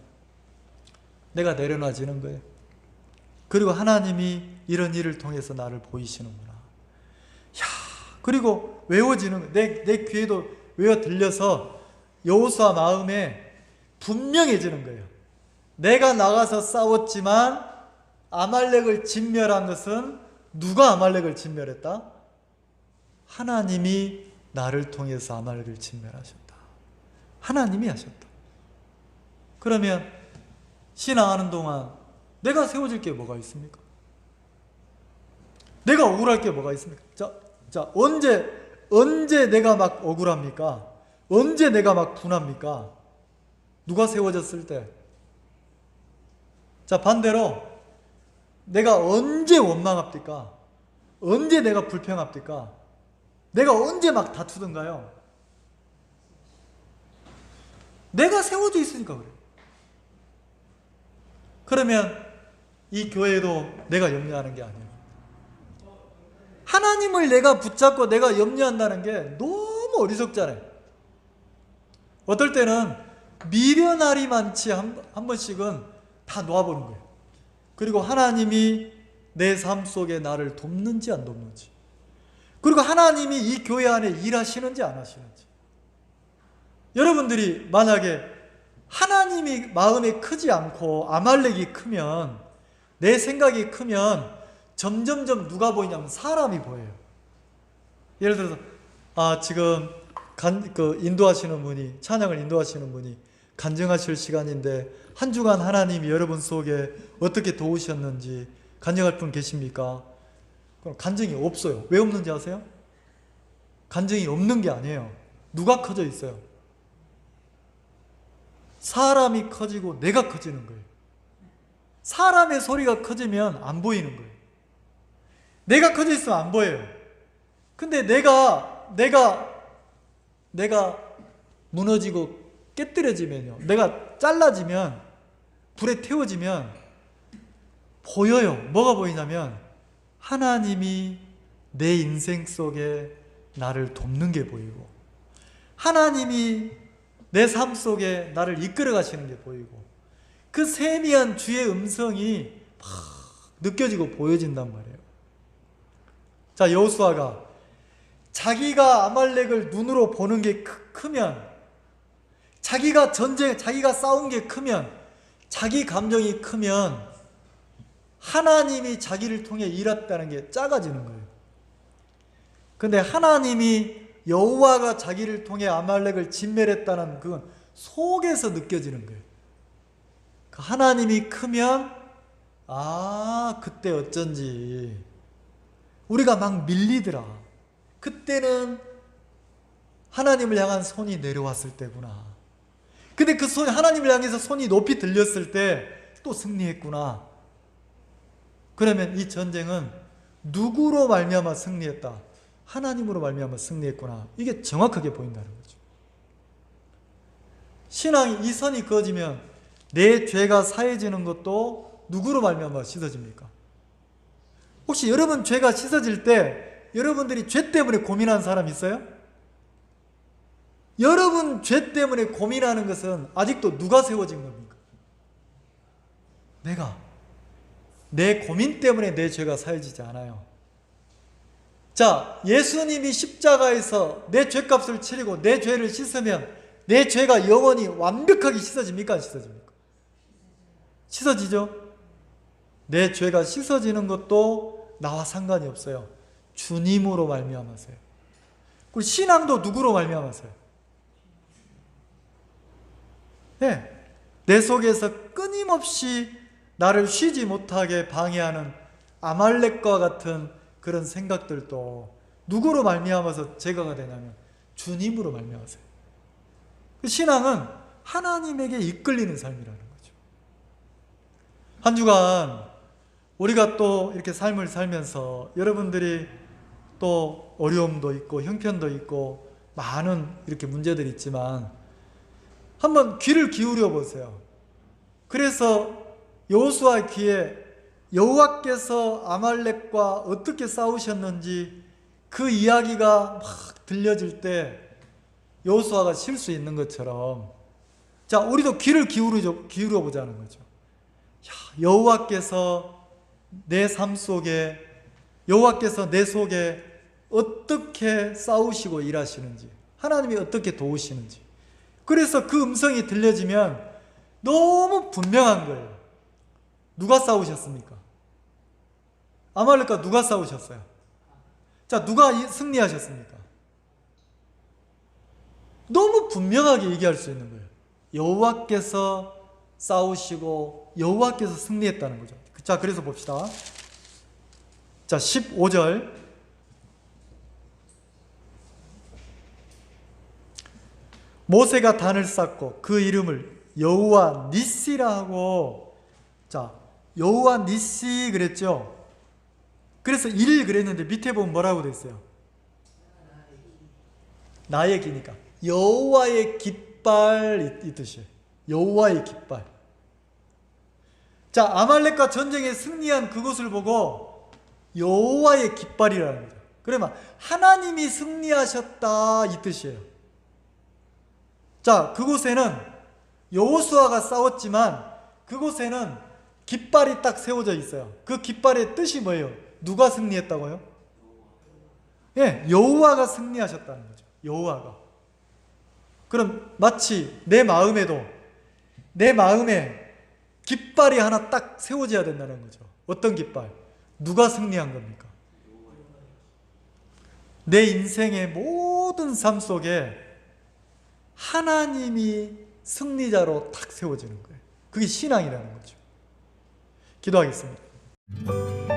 내가 내려놔지는 거예요. 그리고 하나님이 이런 일을 통해서 나를 보이시는구나. 야, 그리고 외워지는, 내 귀에도 외워 들려서 여호수아 마음에 분명해지는 거예요. 내가 나가서 싸웠지만 아말렉을 진멸한 것은 누가 아말렉을 진멸했다? 하나님이 나를 통해서 아말렉을 진멸하셨다. 하나님이 하셨다. 그러면 신앙하는 동안 내가 세워질 게 뭐가 있습니까? 내가 억울할 게 뭐가 있습니까? 자, 언제 내가 막 억울합니까? 언제 내가 막 분합니까? 누가 세워졌을 때? 자, 반대로 내가 언제 원망합니까? 언제 내가 불평합니까? 내가 언제 막 다투던가요? 내가 세워져 있으니까 그래요. 그러면 이 교회도 내가 염려하는 게 아니에요. 하나님을 내가 붙잡고 내가 염려한다는 게 너무 어리석잖아요. 어떨 때는 미련알이 많지 한 번씩은 다 놓아보는 거예요. 그리고 하나님이 내 삶 속에 나를 돕는지 안 돕는지, 그리고 하나님이 이 교회 안에 일하시는지 안 하시는지. 여러분들이 만약에 하나님이 마음에 크지 않고 아말렉이 크면, 내 생각이 크면 점점점 누가 보이냐면 사람이 보여요. 예를 들어서 지금 인도하시는 분이, 찬양을 인도하시는 분이 간증하실 시간인데 한 주간 하나님이 여러분 속에 어떻게 도우셨는지 간증할 분 계십니까? 그럼 간증이 없어요. 왜 없는지 아세요? 간증이 없는 게 아니에요. 누가 커져 있어요? 사람이 커지고 내가 커지는 거예요. 사람의 소리가 커지면 안 보이는 거예요. 내가 커져 있으면 안 보여요. 근데 내가 무너지고 깨뜨려지면요, 내가 잘라지면, 불에 태워지면 보여요. 뭐가 보이냐면 하나님이 내 인생 속에 나를 돕는 게 보이고, 하나님이 내 삶 속에 나를 이끌어 가시는 게 보이고, 그 세미한 주의 음성이 막 느껴지고 보여진단 말이에요. 자, 여호수아가 자기가 아말렉을 눈으로 보는 게 크면, 자기가 싸운 게 크면, 자기 감정이 크면 하나님이 자기를 통해 일했다는 게 작아지는 거예요. 근데 하나님이, 여호와가 자기를 통해 아말렉을 진멸했다는 그건 속에서 느껴지는 거예요. 그 하나님이 크면 그때 어쩐지 우리가 막 밀리더라. 그때는 하나님을 향한 손이 내려왔을 때구나. 근데 그 손, 하나님을 향해서 손이 높이 들렸을 때 또 승리했구나. 그러면 이 전쟁은 누구로 말미암아 승리했다? 하나님으로 말미암아 승리했구나. 이게 정확하게 보인다는 거죠. 신앙이 이 선이 그어지면 내 죄가 사해지는 것도 누구로 말미암아 씻어집니까? 혹시 여러분 죄가 씻어질 때 여러분들이 죄 때문에 고민하는 사람 있어요? 여러분 죄 때문에 고민하는 것은 아직도 누가 세워진 겁니까? 내 고민 때문에 내 죄가 사해지지 않아요. 자, 예수님이 십자가에서 내 죄값을 치르고 내 죄를 씻으면 내 죄가 영원히 완벽하게 씻어집니까? 안 씻어집니까? 씻어지죠? 내 죄가 씻어지는 것도 나와 상관이 없어요. 주님으로 말미암아서요. 그리고 신앙도 누구로 말미암아서요? 네, 내 속에서 끊임없이 나를 쉬지 못하게 방해하는 아말렉과 같은 그런 생각들도 누구로 말미암아서 제거가 되냐면 주님으로 말미암아서요. 그 신앙은 하나님에게 이끌리는 삶이라는 거죠. 한 주간 우리가 또 이렇게 삶을 살면서 여러분들이 또 어려움도 있고 형편도 있고 많은 이렇게 문제들이 있지만 한번 귀를 기울여 보세요. 그래서 여호수아의 귀에 여호와께서 아말렉과 어떻게 싸우셨는지 그 이야기가 막 들려질 때 여호수아가 쉴 수 있는 것처럼, 자, 우리도 귀를 기울여 보자는 거죠. 여호와께서 내 삶 속에, 여호와께서 내 속에 어떻게 싸우시고 일하시는지, 하나님이 어떻게 도우시는지, 그래서 그 음성이 들려지면 너무 분명한 거예요. 누가 싸우셨습니까? 아말렉과 누가 싸우셨어요? 자, 누가 승리하셨습니까? 너무 분명하게 얘기할 수 있는 거예요. 여호와께서 싸우시고 여호와께서 승리했다는 거죠. 자, 그래서 봅시다. 자, 15절. 모세가 단을 쌓고 그 이름을 여호와 니시라 하고, 자, 여호와 니시 그랬죠. 그래서 1일 그랬는데 밑에 보면 뭐라고 돼 있어요? 나의 기니까 여호와의 깃발 이 뜻이에요. 여호와의 깃발. 자, 아말렉과 전쟁에 승리한 그곳을 보고 여호와의 깃발이라는 거죠. 그러면 하나님이 승리하셨다 이 뜻이에요. 자, 그곳에는 여호수아가 싸웠지만 그곳에는 깃발이 딱 세워져 있어요. 그 깃발의 뜻이 뭐예요? 누가 승리했다고요? 예, 여호와가 승리하셨다는 거죠. 여호와가. 그럼 마치 내 마음에도, 내 마음에 깃발이 하나 딱 세워져야 된다는 거죠. 어떤 깃발? 누가 승리한 겁니까? 내 인생의 모든 삶 속에 하나님이 승리자로 딱 세워지는 거예요. 그게 신앙이라는 거죠. 기도하겠습니다.